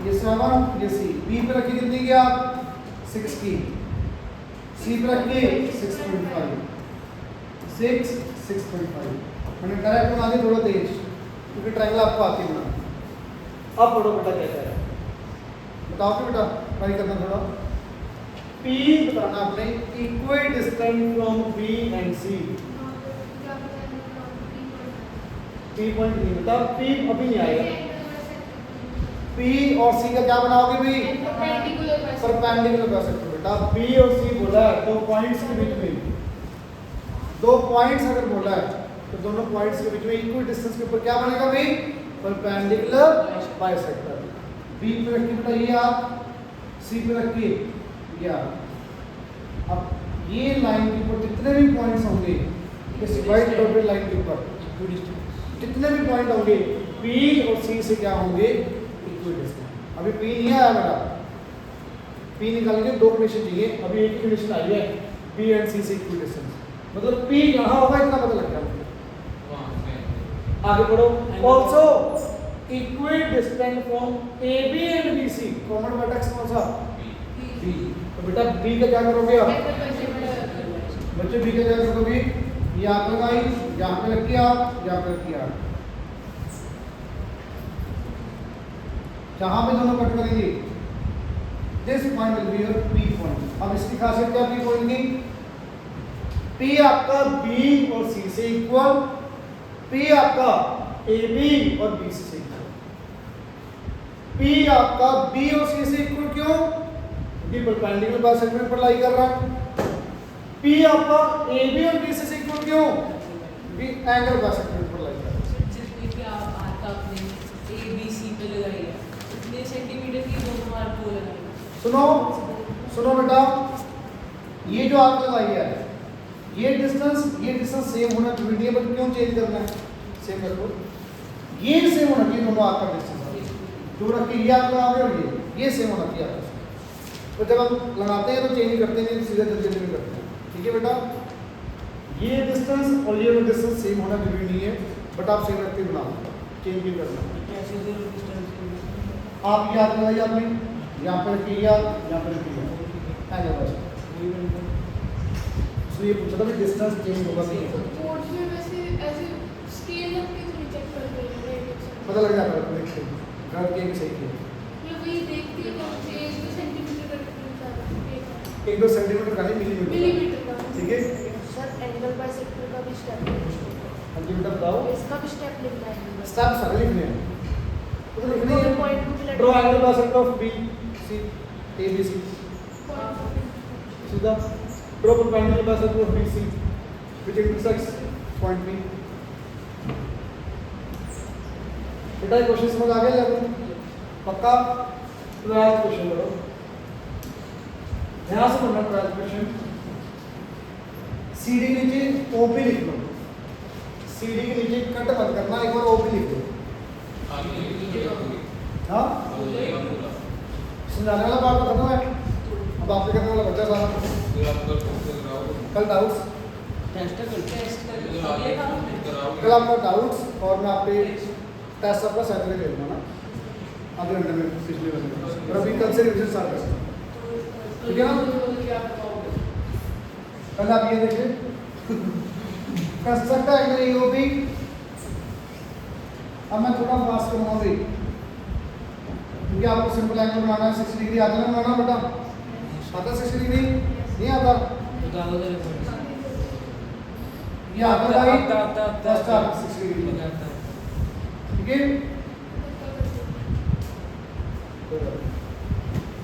ये 7, ये सी। बी पे रखी कितनी की आप? 6 की। सी पे रखी 6.5, 6.5। मैंने डायरेक्ट बना दी थोड़ा तेज, क्योंकि ट्रायंगल आपको आती है बनाना। अब पढ़ो बेटा क्या क्या है, बताओ कि बेटा ट्राई करना थोड़ा। P बताना आपने equal distance from B and C। P point नहीं बता, P अभी नहीं आएगा। P और C का क्या बनाओगे भाई? परपेंडिकुलर बाइसेक्टर बेटा। B और C बोला है, दो पॉइंट्स के बीच में, दो पॉइंट्स अगर बोला है तो दोनों पॉइंट्स के बीच में इक्वल डिस्टेंस के ऊपर क्या बनेगा भाई? Perpendicular bisector. B पे रखिए बेटा ये आप, C पे रखिए ये आप। अब ये लाइन के ऊपर जितने भी पॉइंट्स होंगे, इस वाइट डॉटेड लाइन के ऊपर जितने भी पॉइंट होंगे, P और C से क्या होंगे? Equal distance. अभी P नहीं आया बेटा, P निकाल के दो कंडीशन चाहिए, अभी एक ही कंडीशन आई है, B एंड C से इक्वल डिस्टेंस। मतलब P कहाँ होगा इतना पता लग गया मुझे। आगे बढ़ो। Also equal distance from AB and BC, common vertex कौन सा? B। तो बेटा B का क्या करोगे आप? बच्चे B का क्या करोगे? यहाँ पे लगाई, यहाँ पे रखिए आप, यहाँ पे रखिए आप, जहाँ पे दोनों कट करेंगे, this point will be your P point. अब इसकी खासियत क्या P पॉइंट की? P आपका B और C से इक्वल, P आपका AB और BC से इक्वल। P आपका B और C से इक्वल क्यों? क्योंकि परपेंडिकुलर बाइसेक्टर पर लाई कर रहा है। P आपका AB और BC से इक्वल क्यों? क्योंकि एंगल बाइसेक्टर पर लाई कर रहा है। जिसमें कि आप आर्क आपने ABC पे लगाई है, इतने सेंटीमीटर की दोनों आर्क को लगाई है। सुनो सुनो बेटा, ये जो आर्क लगाई है, ये डिस्टेंस सेम होना जरूरी है, बट क्यों चेंज करना है? सेम रखो, ये सेम होना चाहिए दोनों आर्क का डिस्टेंस। जो रखिए ये आर्क लगा रहे हो, ये सेम होना चाहिए आपका। तो जब हम लगाते हैं तो चेंज करते नहीं, सीधा जल्दी नहीं करते हैं, ठीक है बेटा। ये डिस्टेंस और ये डिस्टेंस सेम होना जरूरी नहीं है, बट आप सेम रख के बनाओ, चेंज भी करना। कैसे जीरो डिस्टेंस आप ये आर्क लगाइए आपने, यहाँ पर रखिए यहाँ पर रखिए एंगल बस। तो ये पूछा था कि डिस्टेंस चेंज होगा नहीं, बोर्ड्स में वैसे ऐसे स्केल रख के थोड़ी चेक कर रहे हैं, पता लग जाता है देखते घर के सही है। मतलब वही देखती है कि 1-2 सेंटीमीटर का डिफरेंस आ रहा है, 1-2 सेंटीमीटर का नहीं, मिलीमीटर का। ठीक है। सर एंगल बाइसेक्टर का भी स्टेप हाँ जी बेटा बताओ, इसका भी स्टेप लिखना है स्टेप सारे लिखने हैं, तो लिखने हैं। Point two draw angle bisector of B C A B C, सीधा draw perpendicular bisector of B C which intersects point B। बेटा क्वेश्चन समझ आ गया लगभग? पक्का? 12th क्वेश्चन करो, ध्यान से पढ़ना। 12th क्वेश्चन, CD के नीचे OB लिख लो, CD के नीचे कट मत करना, एक बार OB लिख लो। हाँ समझाने वाला पार्ट तो खत्म है, अब आपके करने वाला बच्चा सारा। कल डाउट्स, टेस्ट कर टेस्ट कर ये काम है। कल आपका डाउट्स और मैं आपके टेस्ट आपका सैटरडे दे दूंगा ना, आधे घंटे में पिछले घंटे में, और अभी कल से रिविजन स्टार्ट कर सकते हैं, ठीक है ना। क्या बताओगे? पहले आप ये देखिए, कंस्ट्रक्ट एंगल EOB। अब मैं थोड़ा फास्ट करूँगा भी, क्योंकि आपको सिंपल एंगल बनाना है। 60 डिग्री आता है ना बनाना बेटा? आता 60 डिग्री? नहीं आता? बताओ जरा ये आता भाई, आता फर्स्ट आर्क 60 डिग्री, ठीक है।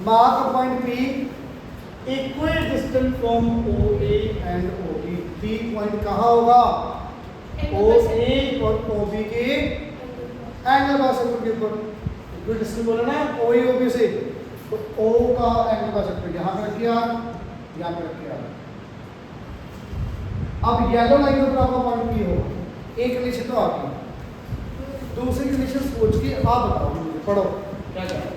Mark point P equal distance from OA and OB। P point कहाँ होगा? ओ ए और ओ बी के एंगल बाइसेक्टर के ऊपर जो डिस्टेंस बोला ना ओ ए ओ बी से, तो ओ का एंगल बाइसेक्टर यहाँ पे रखिए आप, यहाँ पे रखिए आप। अब येलो लाइन के ऊपर आपका पॉइंट पी होगा, एक कंडीशन तो आपकी, दूसरी कंडीशन सोच के आप बताओ मुझे, पढ़ो क्या करें।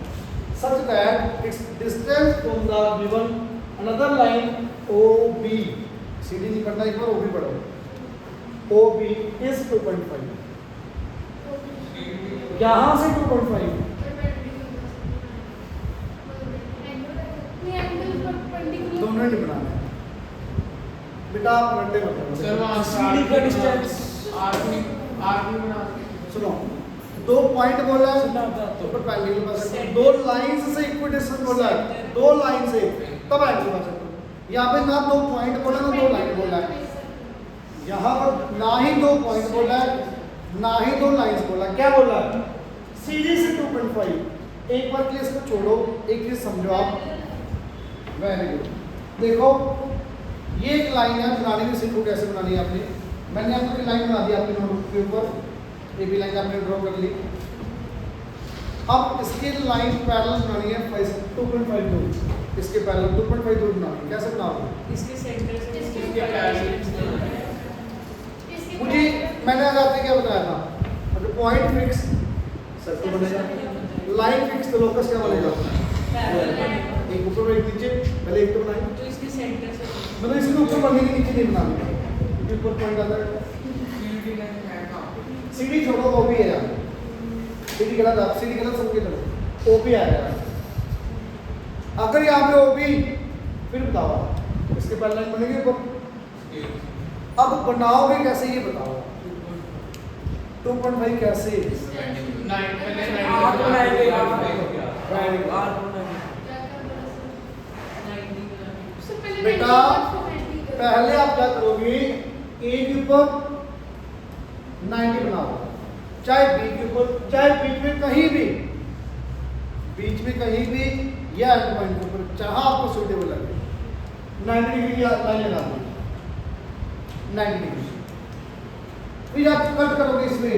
Such that its distance from the given another line OB, सीधी नहीं करना, एक बार OB पढ़ो, OB is 2.5, यहाँ से 2.5, दोनों ही बनाना है बेटा, आप घंटे बताओ। सीडी का डिस्टेंस आर्मी बना सुनो, दो पॉइंट बोला है, सुना था तो। ऊपर पैरेलल बस है, दो लाइंस से इक्वल डिस्टेंस बोला है, दो लाइन से तब एंगल बस है। यहाँ पे ना दो पॉइंट बोला ना दो लाइन बोला है, यहाँ पर ना ही दो पॉइंट बोला है ना ही दो लाइंस बोला, क्या बोला है? सीधी से 2.5। एक बार के लिए इसको छोड़ो, एक चीज समझो आप, वेरी गुड। देखो ये एक लाइन है, बनाने की सीखो कैसे बनानी है आपने। मैंने आपको लाइन बना दी आपके नोटबुक के ऊपर, ये भी लाइन आपने ड्रॉ कर ली। अब इसकी लाइन पैरेलल बनानी है 2.5 दूर, इसके पैरेलल 2.5 दूर बनानी है। कैसे बनाओगे? इसके सेंटर से इसके मुझे मैंने आज आपसे क्या बताया था, अगर पॉइंट फिक्स सर्कल बनेगा, लाइन फिक्स तो लोकस क्या बनेगा? एक ऊपर एक नीचे, पहले एक तो बनाए, तो इसके सेंटर से मतलब इसके ऊपर बनने के नीचे नहीं बनाना, क्योंकि ऊपर पॉइंट आता है। सीडी छोड़ो, ओ भी है यार, सीडी गलत, आप सीडी गलत समझ के चलो, ओ भी आ रहा है। अगर यहाँ पे ओ भी, फिर बताओ इसके पहले लाइन बनेगी ऊपर। अब बनाओगे कैसे ये बताओ, 2.5 कैसे? आठ बनाएंगे, आठ बनाएंगे। बेटा पहले आप क्या करोगे, ए के ऊपर 90 बनाओ, चाहे बी के ऊपर, चाहे बीच में कहीं भी, बीच में कहीं भी या एंड पॉइंट के ऊपर, जहां आपको सूटेबल लगे 90 डिग्री की लाइन लगा दो, 90 डिग्री। फिर आप कट करोगे इसमें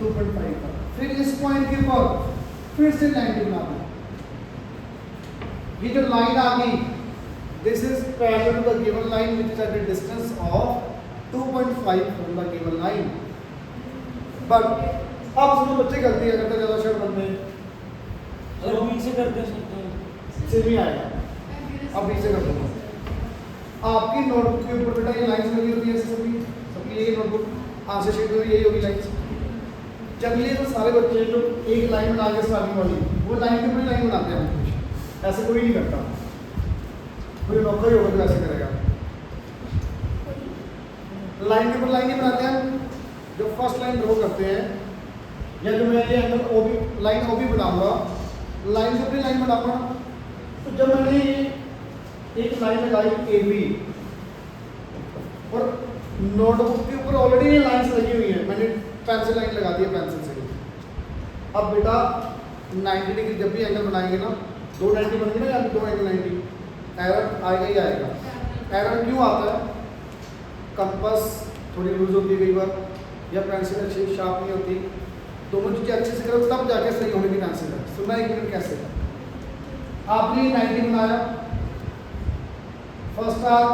2.5 का, फिर इस पॉइंट के ऊपर फिर से 90 बना दो। ये जो लाइन आ गई, this is parallel to the given line which is at a distance of 2.5 from the given line. But अब उसमें बच्चे गलती करते, ज़्यादा शर्ट बनते हैं, और बी से करते सकते हैं। से नहीं आएगा। अब इसे कर दो। आपकी नोटबुक के ऊपर बेटा ये लाइंस लगी होती है, ऐसे सबकी यही नोटबुक आंसर शीट में यही होगी लाइंस। चलिए तो सारे बच्चे जो एक लाइन बना के स्टार्टिंग वाली, वो लाइन के ऊपर लाइन बनाते हैं, ऐसे कोई नहीं करता, कोई नौकर ही होगा तो ऐसे करेगा। लाइन के ऊपर लाइन नहीं बनाते हैं, जो फर्स्ट लाइन ड्रॉ करते हैं, या जो मैं ये angle O B line O B बनाऊंगा, लाइन से अपनी लाइन बनाऊंगा, तो जब मैंने एक लाइन लगाई ए बी और नोटबुक के ऊपर ऑलरेडी ये लाइंस लगी हुई है, मैंने पेंसिल लाइन लगा दी है पेंसिल से। अब बेटा 90 डिग्री जब भी एंगल बनाएंगे ना, 2 90 बनेंगे ना, या 2 एंगल 90, एरर आएगा ही आएगा। एरर क्यों आता है? कंपास थोड़ी लूज होती है कई बार, या पेंसिल अच्छी शार्प नहीं होती, दोनों चीज़ें अच्छे से करो तब जाके सही होने की चांसेस है। सुनना एक मिनट कैसे, आपने 90 बनाया, फर्स्ट आर्क,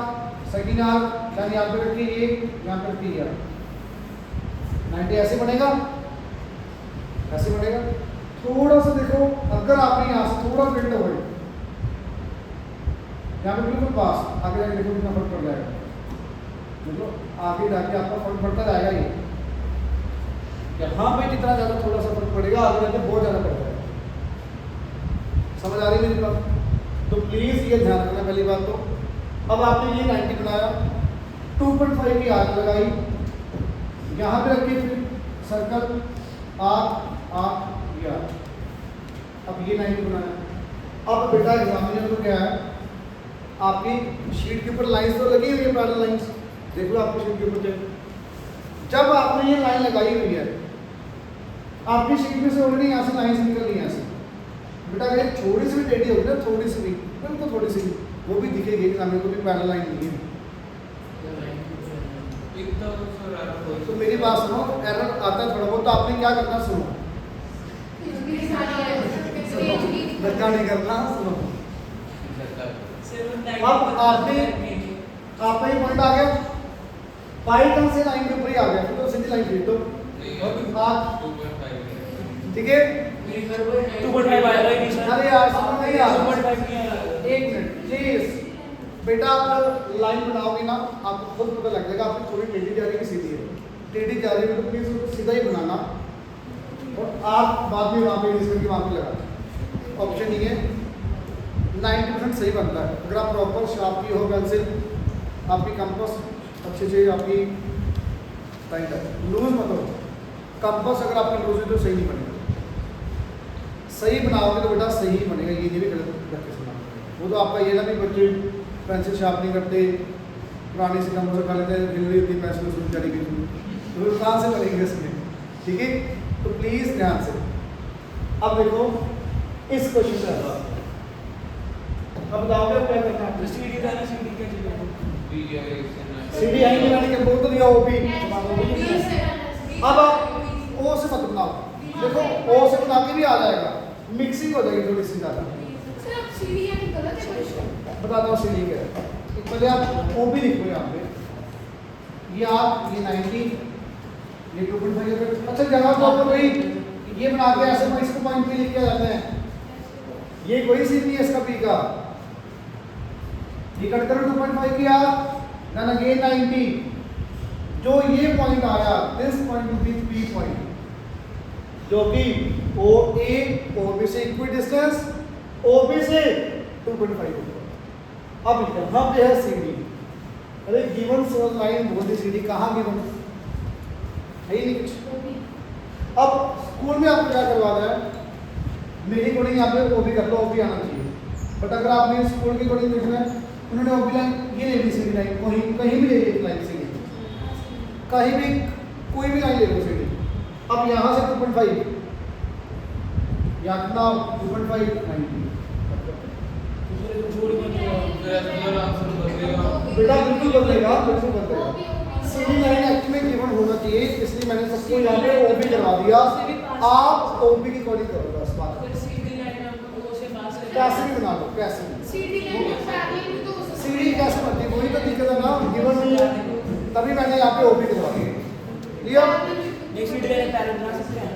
सेकंड आर्क, यानी यहाँ पे रखिए ये, यहाँ पे रखिए ये, 90 ऐसे बनेगा, ऐसे बनेगा। थोड़ा सा देखो, अगर आपने यहाँ से थोड़ा फिल्टर हो, यहाँ पे बिल्कुल पास, आगे जाके देखो कितना फर्क पड़ जाएगा, मतलब आगे जाके आपका फर्क पड़ता जाएगा। ये यहाँ पे जितना ज़्यादा थोड़ा सा फर्क पड़ेगा, आगे जाके बहुत ज़्यादा पड़ जाएगा। समझ आ रही है मेरी बात? तो प्लीज़ ये ध्यान रखना पहली बात तो। अब आपने ये 90 बनाया, 2.5 की आर्क लगाई, यहाँ पे रखिए, फिर सर्कल आर्क आर्क ये आर्क, अब ये 90 बनाया। अब बेटा एग्जामिनर को क्या है, आपकी शीट के ऊपर लाइंस तो लगी हुई है, पैरेलल लाइंस, देख लो आपकी शीट के ऊपर। जब आपने ये लाइन लगाई हुई है, आपकी शीट में से ऑलरेडी यहाँ से लाइंस निकल रही है ऐसे, बेटा अगर थोड़ी सी भी टेढ़ी होगी ना, थोड़ी सी भी, बिल्कुल थोड़ी सी भी, वो भी दिखेगी एग्जामिनर को भी पैरेलल लाइन नहीं है। तो मेरी बात सुनो, एरर आता है थोड़ा बहुत, तो आपने क्या करना, सुनो, धक्का नहीं करना, सुनो। अब आपने आपका ये पॉइंट आ गया, पाई कहाँ से लाइन के ऊपर ही आ गया, तो सीधी लाइन खींच दो, ठीक है। 2.5 आएगा ही नहीं सर। अरे यार सुनो नहीं यार, 2.5 नहीं आएगा। एक मिनट प्लीज। बेटा आप लाइन बनाओगे ना, आपको खुद पता लग जाएगा आपकी थोड़ी टेढ़ी जा रही है कि सीधी है। टेढ़ी जा रही है तो प्लीज उसको सीधा ही बनाना, और आप बाद में वहाँ पे यूज करके वहाँ पे लगा, ऑप्शन ये है 90% सही बनता है अगर आप प्रॉपर शार्प की हो पेंसिल, आपकी कंपास अच्छे से आपकी टाइट है, लूज मत हो। कंपास अगर आपकी लूज है तो सही नहीं बनेगा, सही बनाओगे तो बेटा सही ही बनेगा, ये नहीं भी गलत रख के सुना। वो तो आपका ये ना भी बच्चे पेंसिल शार्प नहीं करते, पुराने से कंपास उठा लेते हैं, हिल रही होती पेंसिल उसमें चली गई, तो कहाँ से बनेंगे इसमें, ठीक है। तो प्लीज़ ध्यान से अब देखो इस क्वेश्चन पे आता है, अब बताओगे क्या करना है। सीडी था ना, सीडी क्या चलेगा? सीडी आई नहीं, मैंने क्या बोल तो दिया, वो भी अब आप ओ से मत बनाओ, देखो ओ से बना के भी आ जाएगा, मिक्सिंग हो जाएगी थोड़ी सी ज़्यादा। सर अब सीढ़ी यानी गलत है क्वेश्चन। बताता हूँ सीढ़ी क्या है, एक पहले आप ओ भी लिखो यहाँ पे, ये आप ये 90, ये 2.5, अच्छा जगह तो आपको वही ये बना के ऐसे मैं इसको पॉइंट पे लिख के जाते हैं, ये कोई सीन नहीं है इसका पी का, ये कट करो 2.5 किया, देन अगेन 90, जो ये पॉइंट आया this point to B P point, जो कि ओ ए ओ बी से इक्वल डिस्टेंस, ओ बी से 2.5 होगा। अब यहाँ पे है सी डी, अरे गिवन सोर्स लाइन बोल दी, सी डी कहाँ गिवन है ही नहीं कुछ। अब स्कूल में आपको क्या करवा रहा है, मेरी कोडिंग यहाँ पे ओ भी कर लो, ओ भी आना चाहिए, बट अगर आपने स्कूल की कोडिंग देखना है, उन्होंने ओ भी लाइन ये ले ली, सी डी लाइन कहीं कहीं भी ले ली लाइन, सी डी कहीं भी कोई भी लाइन ले लो सी डी। अब यहाँ से 2.5 यहाँ कितना 2.5 90, बेटा बिल्कुल बदलेगा, बिल्कुल बदलेगा। सीधी लाइन एक्चुअली में गिवन होना चाहिए, इसलिए मैंने सबको यहाँ पे ओबी करवा दिया, आप ओबी की कोडिंग करो बस बात। फिर सीधी लाइन हमको ओ से पास है। कैसे भी बना लो, कैसे भी सीढ़ी लाइन पैरेलल भी तो हो सकती है। सीढ़ी कैसे बनती है, वही तो दिक्कत है ना, गिवन नहीं है, तभी मैंने यहाँ पे ओबी करवा दी। क्लियर, एक सीडी ले पैरेलल बना सकते हैं।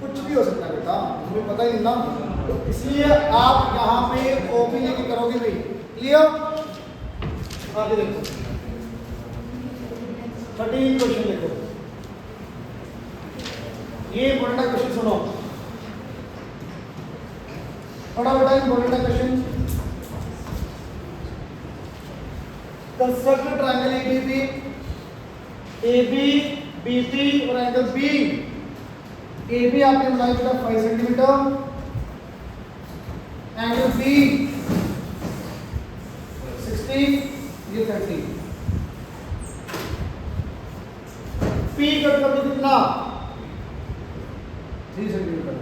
कुछ भी हो सकता है बेटा, तुम्हें पता ही नहीं ना, तो इसलिए आप यहाँ पे ओबी लेके करोगे भी। क्लियर, आगे देखो 13 क्वेश्चन देखो, ये इम्पोर्टेंट क्वेश्चन सुनो, बड़ा बड़ा important question. Construct triangle ABC, BC और एंगल बी। AB आपने बनाया बेटा 5 सेंटीमीटर, एंगल बी 60, ये 30, P कट कर दो कितना 3 सेंटीमीटर।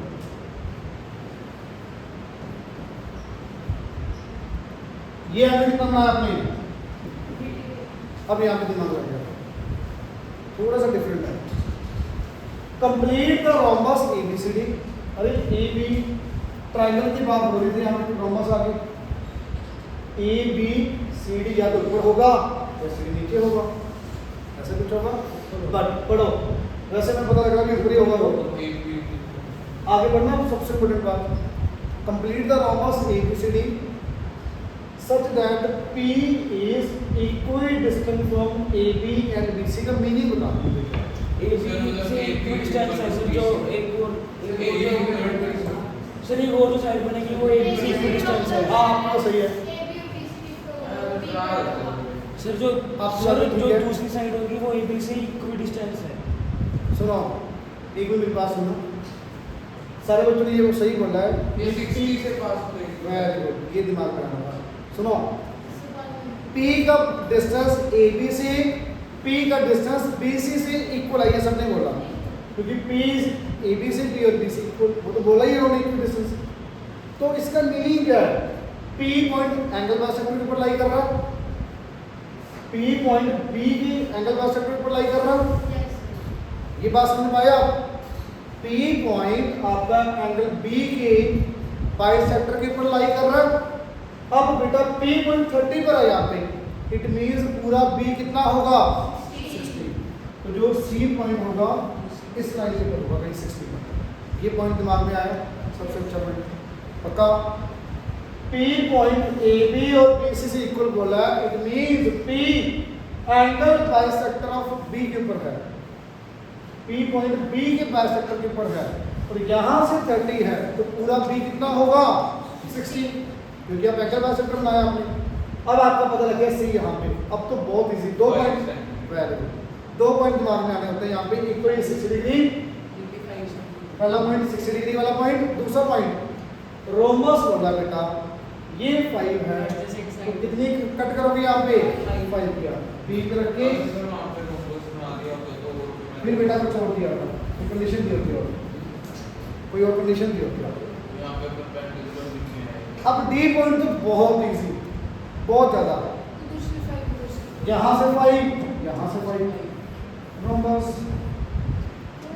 ये एंगल कितना बनाया आपने, अब यहाँ पे दिमाग लग गया, थोड़ा सा डिफरेंट है। कंप्लीट द रोम्बस ABCD, अरे AB ट्रायंगल की बात हो रही थी, यहाँ पे रोम्बस आ गई। ABCD या तो ऊपर होगा या फिर नीचे होगा, ऐसे कुछ होगा, बट पढ़ो वैसे में पता लगा कि ऊपर ही होगा वो। आगे बढ़ना, सबसे इम्पोर्टेंट बात, complete the rhombus ABCD such that P is equally distant from AB and BC का मीनिंग बता दो। AB से इक्वल डिस्टेंस है सर, जो एक और सर एक और जो साइड बनेगी वो AB से इक्वल डिस्टेंस है। हाँ आपका सही है, सर जो दूसरी साइड होगी वो AB से इक्वल डिस्टेंस है। सुनो एक मिनट मेरी बात सुनो, सारे बच्चों ने ये वो सही बोला है, ये 60 से पास हुए। वेरी गुड, ये दिमाग में रखना। सुनो P का डिस्टेंस AB से, P का डिस्टेंस BC से इक्वल है, ये सबने बोला, क्योंकि P AB से P और B से इक्वल, वो तो बोला ही है उन्होंने इक्वल डिस्टेंस। तो इसका मीनिंग क्या है, P पॉइंट एंगल बाइसेक्टर के ऊपर लाई कर रहा है, P पॉइंट B की एंगल बाइसेक्टर पर लाई कर रहा हूँ, यस ये बात समझ में आया? P पॉइंट आपका एंगल B के बाइसेक्टर के ऊपर लाई कर रहा है। अब बेटा P पॉइंट 30 पर है यहाँ पे, इट मीन्स पूरा B कितना होगा 60। तो जो C पॉइंट होगा इस लाइन के ऊपर होगा कहीं 60 पर। ये पॉइंट दिमाग में आया सबसे अच्छा पॉइंट पक्का। P पॉइंट AB और BC से इक्वल बोला है, it means P angle bisector of B के ऊपर है, P पॉइंट B के बाइसेक्टर के ऊपर है और यहाँ से 30 है तो पूरा B कितना होगा 60, क्योंकि आप एंगल बाइसेक्टर बनाया आपने। अब आपका पता लग गया C यहाँ पे। अब तो बहुत easy, 2 point very good, 2 point दिमाग में आने होते हैं यहाँ पे। इक्वली 60 डिग्री, पहला पॉइंट 60 डिग्री वाला पॉइंट। दूसरा पॉइंट रोमस बोला बेटा ये 5 है तो कितनी कट करोगे यहाँ पे 5 किया, B पे रख के फिर बेटा कुछ और दिया था, कंडीशन दी होती है, कोई और कंडीशन दी होती है। अब D पॉइंट तो बहुत इजी, बहुत ज्यादा, दूसरी 5 दूसरी यहाँ से 5 यहाँ से 5 रोमस।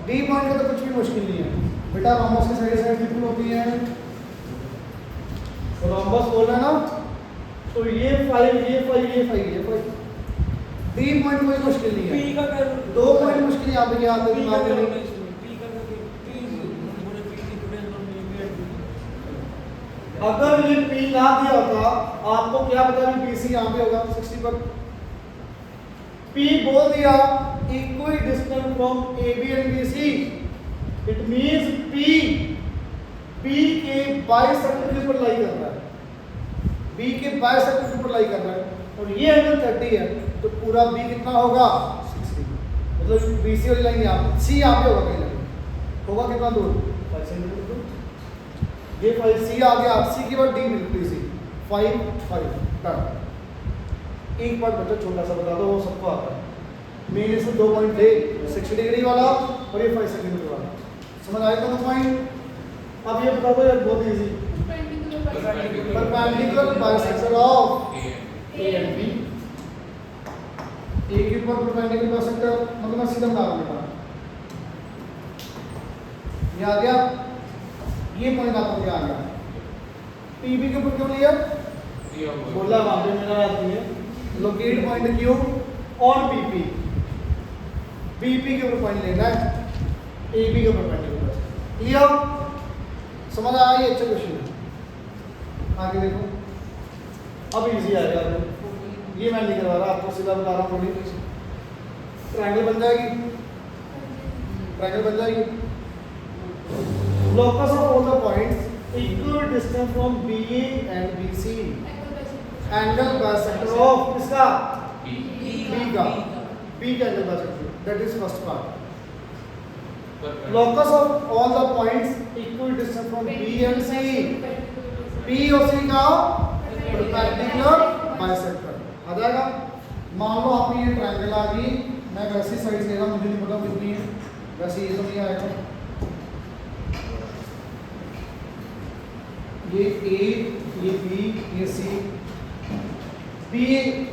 D पॉइंट का तो कुछ भी मुश्किल नहीं है बेटा, रोमस की साइड साइड कितनी होती है, रोमस बोल रहे हैं ना, तो ये 5 ये 5 ये 5 ये 5। D पॉइंट कोई मुश्किल नहीं है, P का कर 2 पॉइंट मुश्किल यहाँ पे क्या आते हैं P का दिमाग कर में। P का कर अगर ये P ना दिया होता आपको क्या पता कि BC यहाँ पे होगा 60 पर। P बोल दिया equal distance from AB and BC, it means P के बाइसेक्टर के ऊपर लाई कर रहा है, B के बाइसेक्टर के ऊपर लाई कर रहा है और ये एंगल 30 है तो पूरा B कितना होगा 60, मतलब BC वाली लाइन यहाँ C यहाँ पे होगा कहीं ना कहीं, होगा कितना दूर 5 सेंटीमीटर दूर। ये 5 C आ गया, C के बाद D बिल्कुल इजी 5 5 डन। एक बार बच्चा छोटा सा बता दो, वो सबको आता है। मेन इसमें 2 पॉइंट थे, 60 डिग्री वाला और ये 5 सेंटीमीटर वाला, समझ आए दोनों पॉइंट। अब ये बता दो यार बहुत easy, perpendicular bisector of A and B, A के ऊपर परपेंडिकुलर बाइसेक्टर, मतलब मैं सीधा बना रहा हूं, ये आ गया, ये पॉइंट आपको क्या आ गया, PB के ऊपर क्यों लिया, बोला वहां पे मेरा आदमी है, locate point Q on BP, BP के ऊपर पॉइंट लेना है, AB के ऊपर परपेंडिकुलर, क्लियर, समझ आया, ये अच्छा क्वेश्चन है। आगे देखो, अब इजी आएगा, ये मैं नहीं करवा रहा आपको, सीधा बता रहा हूँ, ट्रायंगल बन जाएगी, ट्रायंगल बन जाएगी। Locus of all the points equal distance from BA and BC, angle bisector of किसका B का, B का angle bisector, that is first part. Locus of all the points equal distance from B and C, P और C का perpendicular bisector आ जाएगा। मान लो आपकी ये triangle आ गई, मैं वैसी साइड से ले रहा हूँ, मुझे नहीं पता कितनी है, वैसे ये तो नहीं आएगा, ये A ये B ये C, B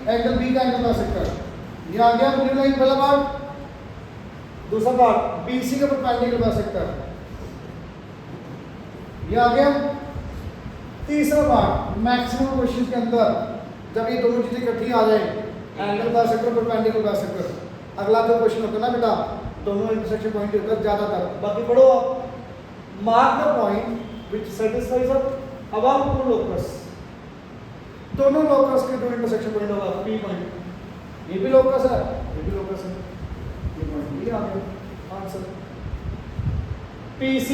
एंगल B का एंगल बाइसेक्टर, ये आ गया ब्लू लाइन पहला पार्ट। दूसरा पार्ट BC का परपेंडिकुलर बाइसेक्टर, ये आ गया। तीसरा पार्ट मैक्सिमम क्वेश्चन के अंदर जब ये दोनों चीजें इकट्ठी आ जाए, एंगल बाइसेक्टर परपेंडिकुलर बाइसेक्टर, अगला जो क्वेश्चन होता है ना बेटा, दोनों इंटरसेक्शन पॉइंट होता है ज्यादातर, बाकी पढ़ो आप। Mark the point which satisfies above two locus, दोनों लोकस के दो इंटरसेक्शन पॉइंट होगा, P पॉइंट, ये भी लोकस है ये भी लोकस है, ये पॉइंट ये आ गया आंसर। PC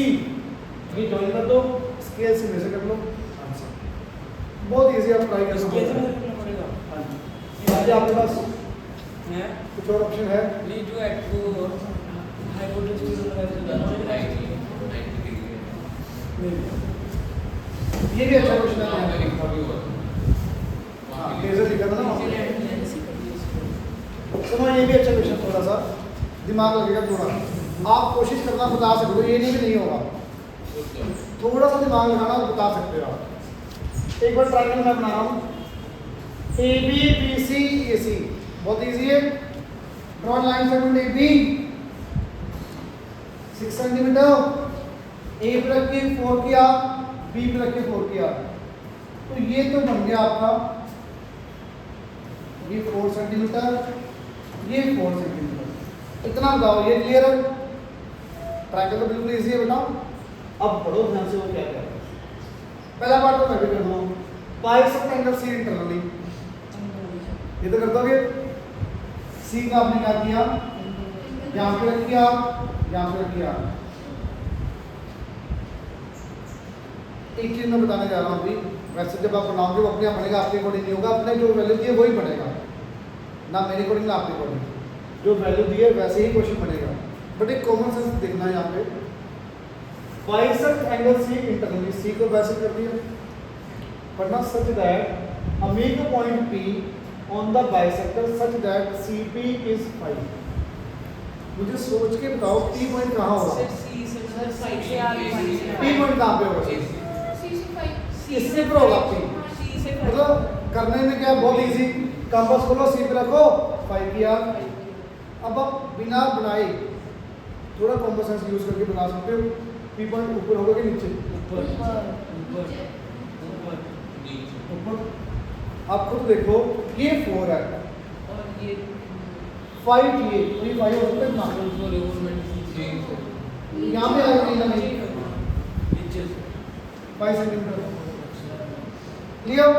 ये ज्वाइन कर दो, स्केल से मेजर कर लो, आंसर बहुत इजी, आप ट्राई कर सकते कैसे हो। करना पड़ेगा हाँ जी, आज आपके पास है कुछ और ऑप्शन है, ये जो एक्टू हाइपोटेसिस ये भी अच्छा क्वेश्चन है, हाँ लेजर लिखा था ना वहाँ पे। सुनो ये भी अच्छा क्वेश्चन, थोड़ा सा दिमाग लगेगा थोड़ा, आप कोशिश करना बता सकते हो, ये नहीं भी नहीं होगा, थोड़ा सा दिमाग लगाना बता सकते हो आप। एक बार ट्रायंगल मैं बना रहा हूँ, AB BC AC, बहुत इजी है। Draw line segment A B 6 centimetre, A पे रख के 4 किया, बी पे रख के 4 किया, तो ये तो बन गया आपका ये 4 सेंटीमीटर, ये 4 सेंटीमीटर। इतना बताओ, ये क्लियर है? ट्रायंगल तो बिल्कुल इजी है, बताओ। अब पढ़ो ध्यान से वो क्या क्या है। पहला पार्ट तो मैं भी कर दूँ, बाइसेक्ट एंगल सी इंटरनली, ये तो कर दोगे। सी का आपने क्या किया, यहाँ पे रख किया, यहाँ पे रख किया। एक चीज मैं बताने जा रहा हूँ अभी, वैसे जब आप बनाओगे वो अपने आप बनेगा, आपके अकॉर्डिंग नहीं होगा, अपने जो वैल्यू दी है वही बनेगा, ना मेरे अकॉर्डिंग ना आपके अकॉर्डिंग। जो वैल्यू दी है वैसे ही क्वेश्चन बनेगा, बट एक कॉमन सेंस देखना है यहाँ पे। बाइसेक्ट एंगल सी इंटरनली, सी को बाइसेक्ट कर दिया, पढ़ना such that a make a point P on the bisector such that CP is 5। मुझे सोच के बताओ P पॉइंट कहाँ होगा? सी से सर साइड से आ रही है। P पॉइंट कहाँ पे होगा? सी से 5 इससे पर होगा P। सी से मतलब करने में क्या, बहुत इजी, कंपास खोलो, सी पे रखो, 5 किया। अब आप बिना बनाए थोड़ा कॉमन सेंस यूज करके बना सकते हो। P पॉइंट ऊपर होगा कि नीचे? ऊपर ऊपर ऊपर ऊपर। आप खुद देखो, ये 4 है और ये 5, ये 5 हो सकता है ना, यहाँ पे आएगा कहीं ना कहीं नीचे 5 सेंटीमीटर। क्लियर?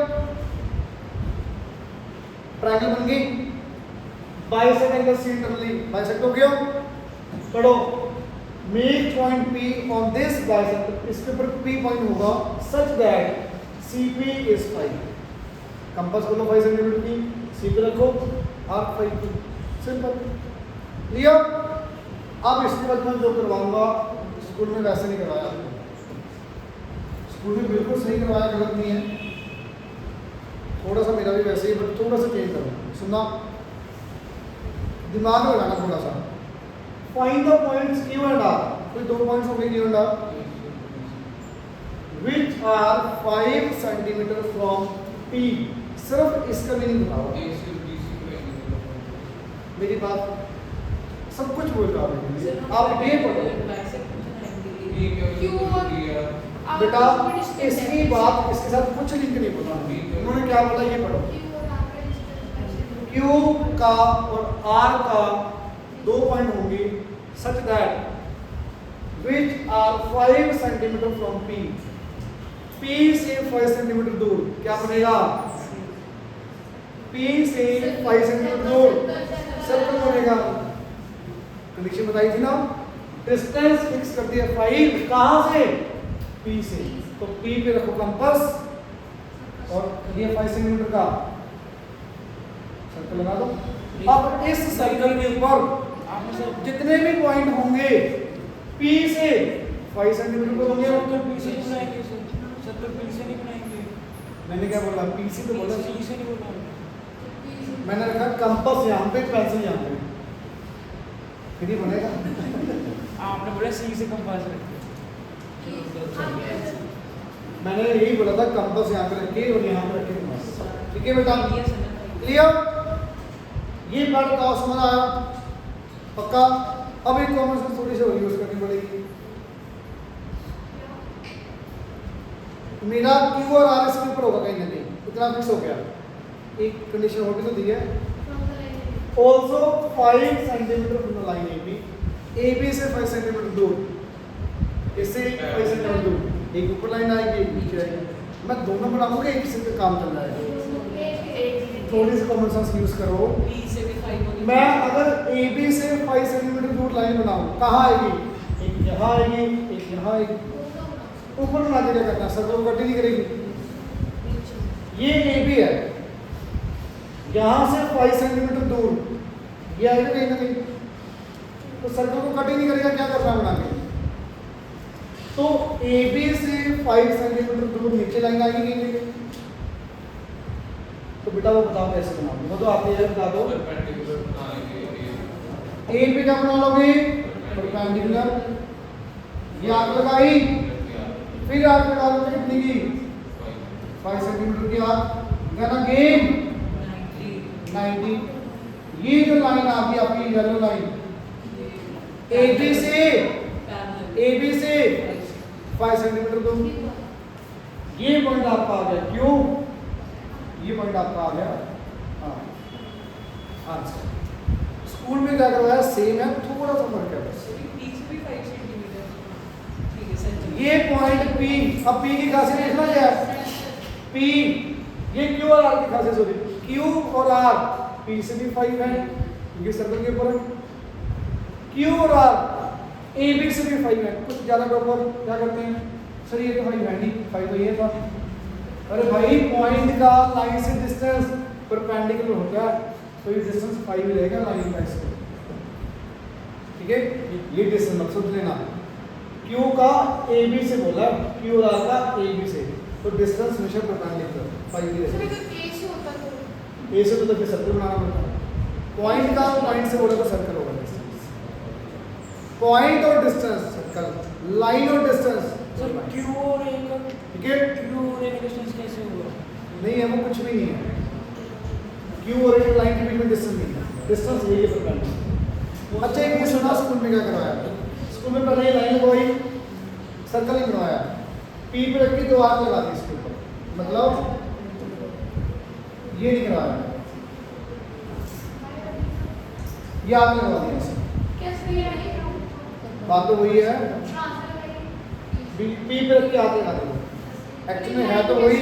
ट्रायंगल बन गई, bisect angle C internally, bisect हो गया। पढ़ो, make point P on this bisect, इसके ऊपर P पॉइंट होगा such that CP is 5। Compass खोलो 5 सेंटीमीटर की, सी पे रखो, आर्क 5 की, सिंपल। क्लियर? अब इसके बाद मैं जो करवाऊंगा स्कूल में वैसे नहीं करवाया आपको, स्कूल में बिल्कुल सही करवाया, गलत नहीं है, थोड़ा सा मेरा भी वैसे ही, बट थोड़ा सा चेंज करो। सुनना, दिमाग में लगाना थोड़ा सा। Find the points Q and R, कोई 2 पॉइंट्स हो गए Q and R, which are 5 centimetre from P। सिर्फ इसका भी नहीं बताओ, मेरी बात सब कुछ बोल रहा हूँ, आप ये पढ़ो क्यों और R बेटा। का distance इसकी है। बात इसके साथ कुछ लिंक नहीं बोला, उन्होंने क्या बोला ये पढ़ो। Q और R का distance है। Q का और R का 2 पॉइंट होंगे such that which are 5 centimetre from P। P से 5 सेंटीमीटर दूर क्या बनेगा? P से 5 सेंटीमीटर दूर सर्कल बनेगा। कंडीशन बताई थी ना, डिस्टेंस फिक्स कर दिया 5, कहां से? P से। तो P पे रखो कंपास और ये 5 सेंटीमीटर का सर्कल लगा दो। अब इस सर्कल के ऊपर जितने भी पॉइंट होंगे P से 5 सेंटीमीटर पर होंगे। सर्कल P से नहीं बनाएंगे सर, सर्कल P से नहीं बनाएंगे। मैंने क्या बोला? P से तो बोला, P से नहीं बोला मैंने रखा कंपास यहाँ पे, पेंसिल यहाँ पे, फिर ही बनेगा। आपने बोला C से कंपास रखिए। मैंने यही बोला था, कंपास यहाँ पे रखिए और यहाँ पे रखिए कंपास। ठीक है बेटा? क्लियर? ये बात बताओ, समझ आया? पक्का? अब एक कॉमन सेंस थोड़ी सी और यूज करनी पड़ेगी। मेरा Q और R इसके ऊपर होगा कहीं ना कहीं, इतना फिक्स हो गया। एक कंडीशन और भी तो दी है, also 5 centimetre from the line AB से 5 सेंटीमीटर दूर, इससे 5 सेंटीमीटर दूर, एक ऊपर लाइन आएगी एक नीचे आएगी। मैं दोनों बनाऊंगा, एक से काम चल रहा है। थोड़ी सी कॉमन सेंस यूज करो। P से भी 5 होगी। मैं अगर AB से 5 सेंटीमीटर दूर लाइन बनाऊं, कहाँ आएगी? एक यहाँ आएगी, एक यहाँ आएगी। ऊपर बना के क्या करना, सर्कल कट ही नहीं करेगी। ये AB है, यहाँ से 5 सेंटीमीटर दूर ये आएगा कहीं ना कहीं, तो सर्कल को कट ही नहीं करेगा, क्या करना बना के? तो AB से 5 सेंटीमीटर दूर नीचे लाइन आएगी कहीं ना कहीं। तो बेटा वो बताओ कैसे बनाओगे, वो तो आते हैं, बता दो। ए पे क्या बना लोगे? परपेंडिकुलर। ये आग लगाई, फिर आग लगा लो कितनी की? 5 सेंटीमीटर की आग, देन अगेन 90। ये जो लाइन आ गई आपकी येलो लाइन AB से AB से 5 सेंटीमीटर दूर, ये पॉइंट आपका आ गया। क्यों? ये पॉइंट आपका आ गया। हाँ आंसर। स्कूल में क्या करवाया सेम है, थोड़ा सा फर्क है बस। ये पॉइंट P, अब P की खासियत देखना क्या है? P ये Q और R की खासियत होती है। Q और R P से भी 5 है क्योंकि सर्कल के ऊपर है। Q और R AB से भी 5 है। कुछ ज़्यादा प्रॉपर क्या करते हैं सर, ये तो 5 है नहीं, 5 तो ये था। अरे भाई पॉइंट का लाइन से डिस्टेंस परपेंडिकुलर होता है तो ये डिस्टेंस 5 ही रहेगा लाइन का इससे। ठीक है, ये डिस्टेंस मकसद लेना। Q का AB से बोला, Q और R का AB से, तो डिस्टेंस हमेशा परपेंडिकुलर 5 ही सर रहेगा। अगर A से होता तो A से तो फिर सर्कल बनाना पड़ता है। पॉइंट का पॉइंट से बोला तो सर्कल होगा डिस्टेंस। पॉइंट और डिस्टेंस सर्कल, लाइन और डिस्टेंस सर Q और A का ठीक है Q और A का डिस्टेंस कैसे होगा? नहीं है, वो कुछ भी नहीं है। Q और A लाइन के बीच में डिस्टेंस नहीं है, डिस्टेंस यही है परपेंडिकुलर। अच्छा एक क्वेश्चन था स्कूल में क्या करवाया? स्कूल में पहले ये लाइन लगवाई, सर्कल ही बनवाया, P पे रख के 2 आर्क लगा दी इसके ऊपर, मतलब ये नहीं करवाया, ये आर्क लगवा दिया इसे। कैसे ये बात तो वही है, ट्रांसफर P पे रख के आर्क लगा देंगे। एक्चुअली है तो वही,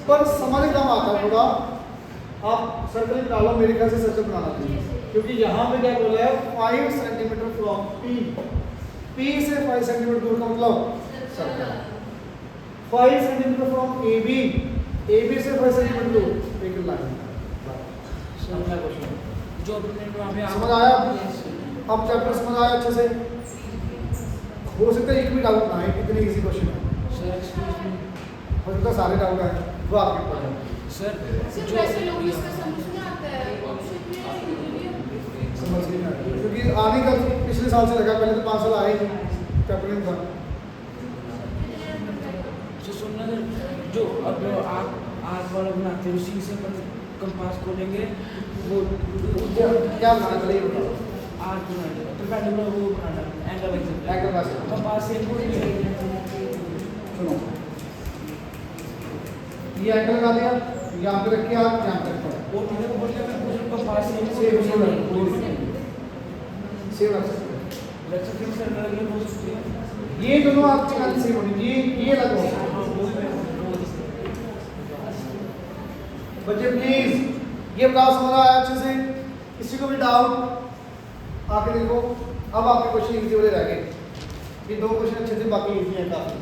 पर समझ कम आता थोड़ा। आप सर्कल निकालो, मेरे ख्याल से सर्कल बनाना चाहिए क्योंकि यहाँ पे क्या बोला है 5 सेंटीमीटर फ्रॉम P से 5 सेंटीमीटर दूर का मतलब सर्कल। 5 सेंटीमीटर फ्रॉम AB से 5 सेंटीमीटर दूर एक लाइन। समझा क्वेश्चन? जो अपने वहाँ पे समझ आया? अब चैप्टर समझ आया अच्छे से? हो सकता है एक भी डाउट ना आए, कितने इजी क्वेश्चन है। सर एक्सक्यूज मी हो सकता है सारे डाउट आए, वो आपके ऊपर है। सर सिर्फ जो वैसे लोग इसका समझ में आता है ऑप्शन में समझ नहीं आ रही क्योंकि आने का पिछले साल से लगा, पहले तो 5 साल आए ही नहीं चैप्टर नहीं था। जो सुनना सर, जो अब आप आर्क वाला बनाते हैं उसी से अपन कंपास खोलेंगे, वो क्या बनाना पहले ये बताओ। आर्क बनाना तो पहले वो बनाना एंगल एंगल वाइज कंपास से वो सुनो, ये एंगल लगा दिया, यहाँ पे रख के आप यहाँ पे रखो, वो टीचर को बोलिए मैं पूछ कंपास से सेव रख सकते हैं। लेक्चर फिक्स करने लगे हो सकती है। ये दोनों आपके खाली सेव होनी, ये लगो। हाँ वो बच्चे प्लीज ये बताओ समझ आया अच्छे से? किसी को भी डाउट? आके देखो, अब आपके क्वेश्चन इजी वाले रह गए। ये 2 क्वेश्चन अच्छे से, बाकी इजी है काफी।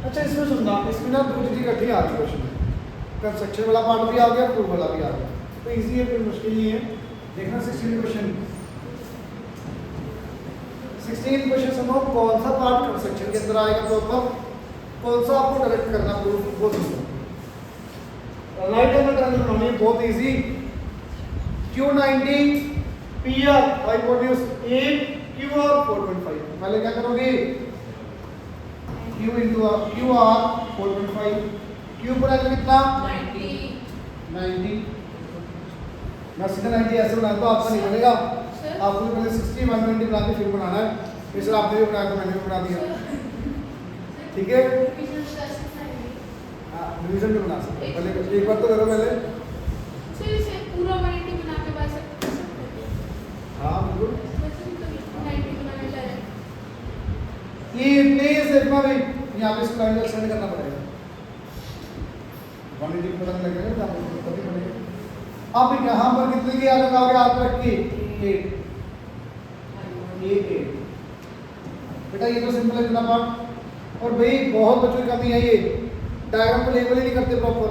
अच्छा इसमें सुनना, इसमें ना 2 चीजें इकट्ठी आ रही क्वेश्चन में, कंस्ट्रक्शन वाला पार्ट भी आ गया, प्रूफ वाला भी आ गया, तो इजी है, कोई मुश्किल नहीं है। देखना 16 क्वेश्चन, 16 क्वेश्चन सुनो, कौन सा पार्ट कंस्ट्रक्शन के अंदर आएगा प्रॉपर, कौन सा आपको डायरेक्ट करना प्रूफ, वो सुनो। राइट एंगल ट्रायंगल बनानी है, बहुत easy. Q90 PR hypotenuse 8 QR 4.5, पहले क्या करोगे Q into QR 4.5, Q पर एंगल कितना 90, मैं सीधा 90 ऐसे बनाता हूँ, आपका नहीं बनेगा, आपको पहले 60 120 बना के फिर बनाना है। इस आपने भी बनाया तो मैंने भी बना दिया, ठीक है। रिवीजन भी बना सकते हैं, पहले एक बार तो करो पहले। सर इसे पूरा 90 बना के बना सकते हैं। हाँ बिल्कुल, वैसे भी कभी 90 बनाने चाहिए। ये प्लीज देखना भाई, यहाँ पे इसको लाइन एक्सटेंड करना पड़ेगा, 180 पता नहीं लगेगा तभी बनेगा। अब यहाँ पर कितने की याद लगाओगे, आप रख के 8, ये 8 बेटा, ये तो सिंपल है इतना पार्ट। और भाई बहुत बच्चों की कमी है, ये डायग्राम को लेबल ही नहीं करते प्रॉपर,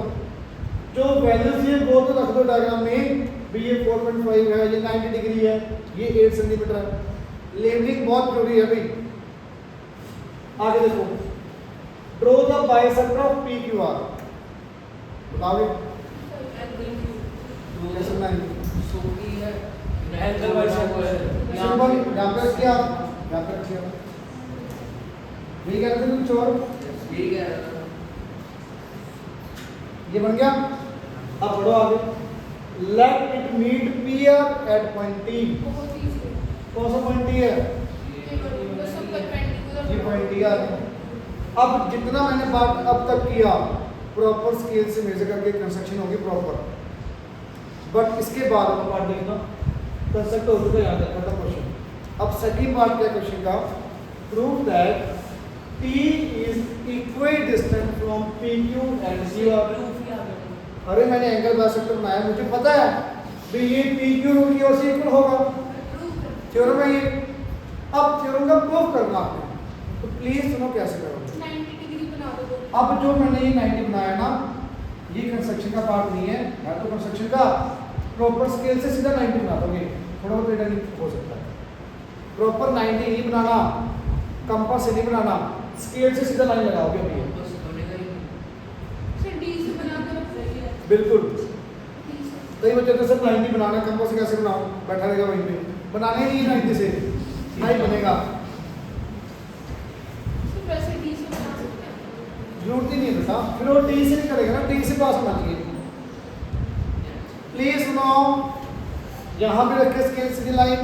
जो वैल्यूज है वो तो रख दो डायग्राम में भी, ये 4.5 है, ये 90 डिग्री है, ये 8 सेंटीमीटर है। लेबलिंग बहुत जरूरी है भाई। आगे देखो, draw the bisector of PQR, बताओगे कैसे बनाएंगे? एंगल बाइसेक्टर सिंपल, यहाँ पे रखिए आप, यहाँ पे रखिए आप, यही कह रहे थे कुछ और, ये बन गया। अब बढ़ो आगे, let it meet P R at point T. बहुत easy है। कौन सा पॉइंट टी है? ये करो, बस सब perpendicular ये पॉइंट टी बनाओ। है। अब जितना मैंने बात अब तक किया प्रॉपर स्केल से मेजर करके कंस्ट्रक्शन होगी प्रॉपर। बट इसके बाद हम पार्ट देखना कंस्ट्रक्ट हो चुका, याद रखना था क्वेश्चन। अब सेकंड पार्ट क्या क्वेश्चन का? Prove that T is equidistant from PQ and QR। Proof ही आ गया। अरे मैंने एंगल बाइसेक्टर बनाया, मुझे पता है भी ये PQ की ओर से इक्वल होगा, Proof कर। थ्योरम है ये। अब थ्योरम का प्रूफ करना आपने, तो प्लीज सुनो कैसे करोगे। 90 डिग्री बना दो। अब जो मैंने ये 90 बनाया ना, ये कंस्ट्रक्शन का पार्ट नहीं है, मैं तो कंस्ट्रक्शन का प्रॉपर स्केल से सीधा 90 बना दोगे, थोड़ा बहुत एडिटिंग हो सकता है। प्रॉपर 90 नहीं बनाना, कंपास से नहीं बनाना, स्केल से सीधा लाइन लगाओगे अभी। बस बनेगा ही नहीं। फिर D से बना कर रख रही है। बिल्कुल। D से। कई बच्चे तो सिर्फ 90 बनाना, कंपास से कैसे बनाओ, बैठा रहेगा वहीं पे, बनाने ही नहीं 90 से नहीं बनेगा, सिर्फ ऐसे D से बना सकते हैं। जरूरत ही नहीं है बेटा। फिर वो टी से नहीं करेगा ना, टी से पास होना चाहिए। प्लीज सुनो, यहाँ पे रखे स्केल सीधी लाइन,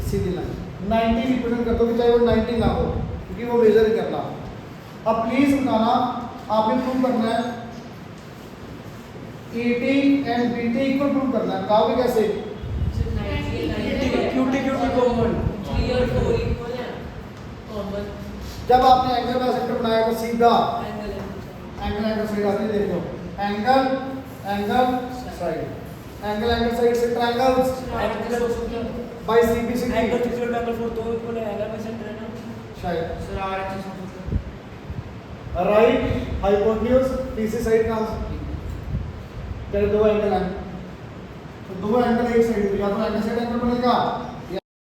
सीधी लाइन 90 रिप्रेजेंट कर दो, चाहे वो 90 ना हो, क्योंकि वो मेजर ही करना। अब प्लीज बताना, आपने प्रूव करना है ET and BT equal prove करना है। कहोगे कैसे? Q T common. Clear four equal है कॉमन जब आपने एंगल बाइसेक्टर बनाया तो सीधा एंगल एंगल साइड आती है, देख लो, एंगल साइड से ट्रायंगल्स बाय CP से एंगल 3 एंगल 4 तो इक्वल है, एंगल में सेंटर है ना शायद sir. R axis right hypotenuse PC side का तेरे दो एंगल हैं, तो दो एंगल एक साइड, या तो एंगल साइड एंगल बनेगा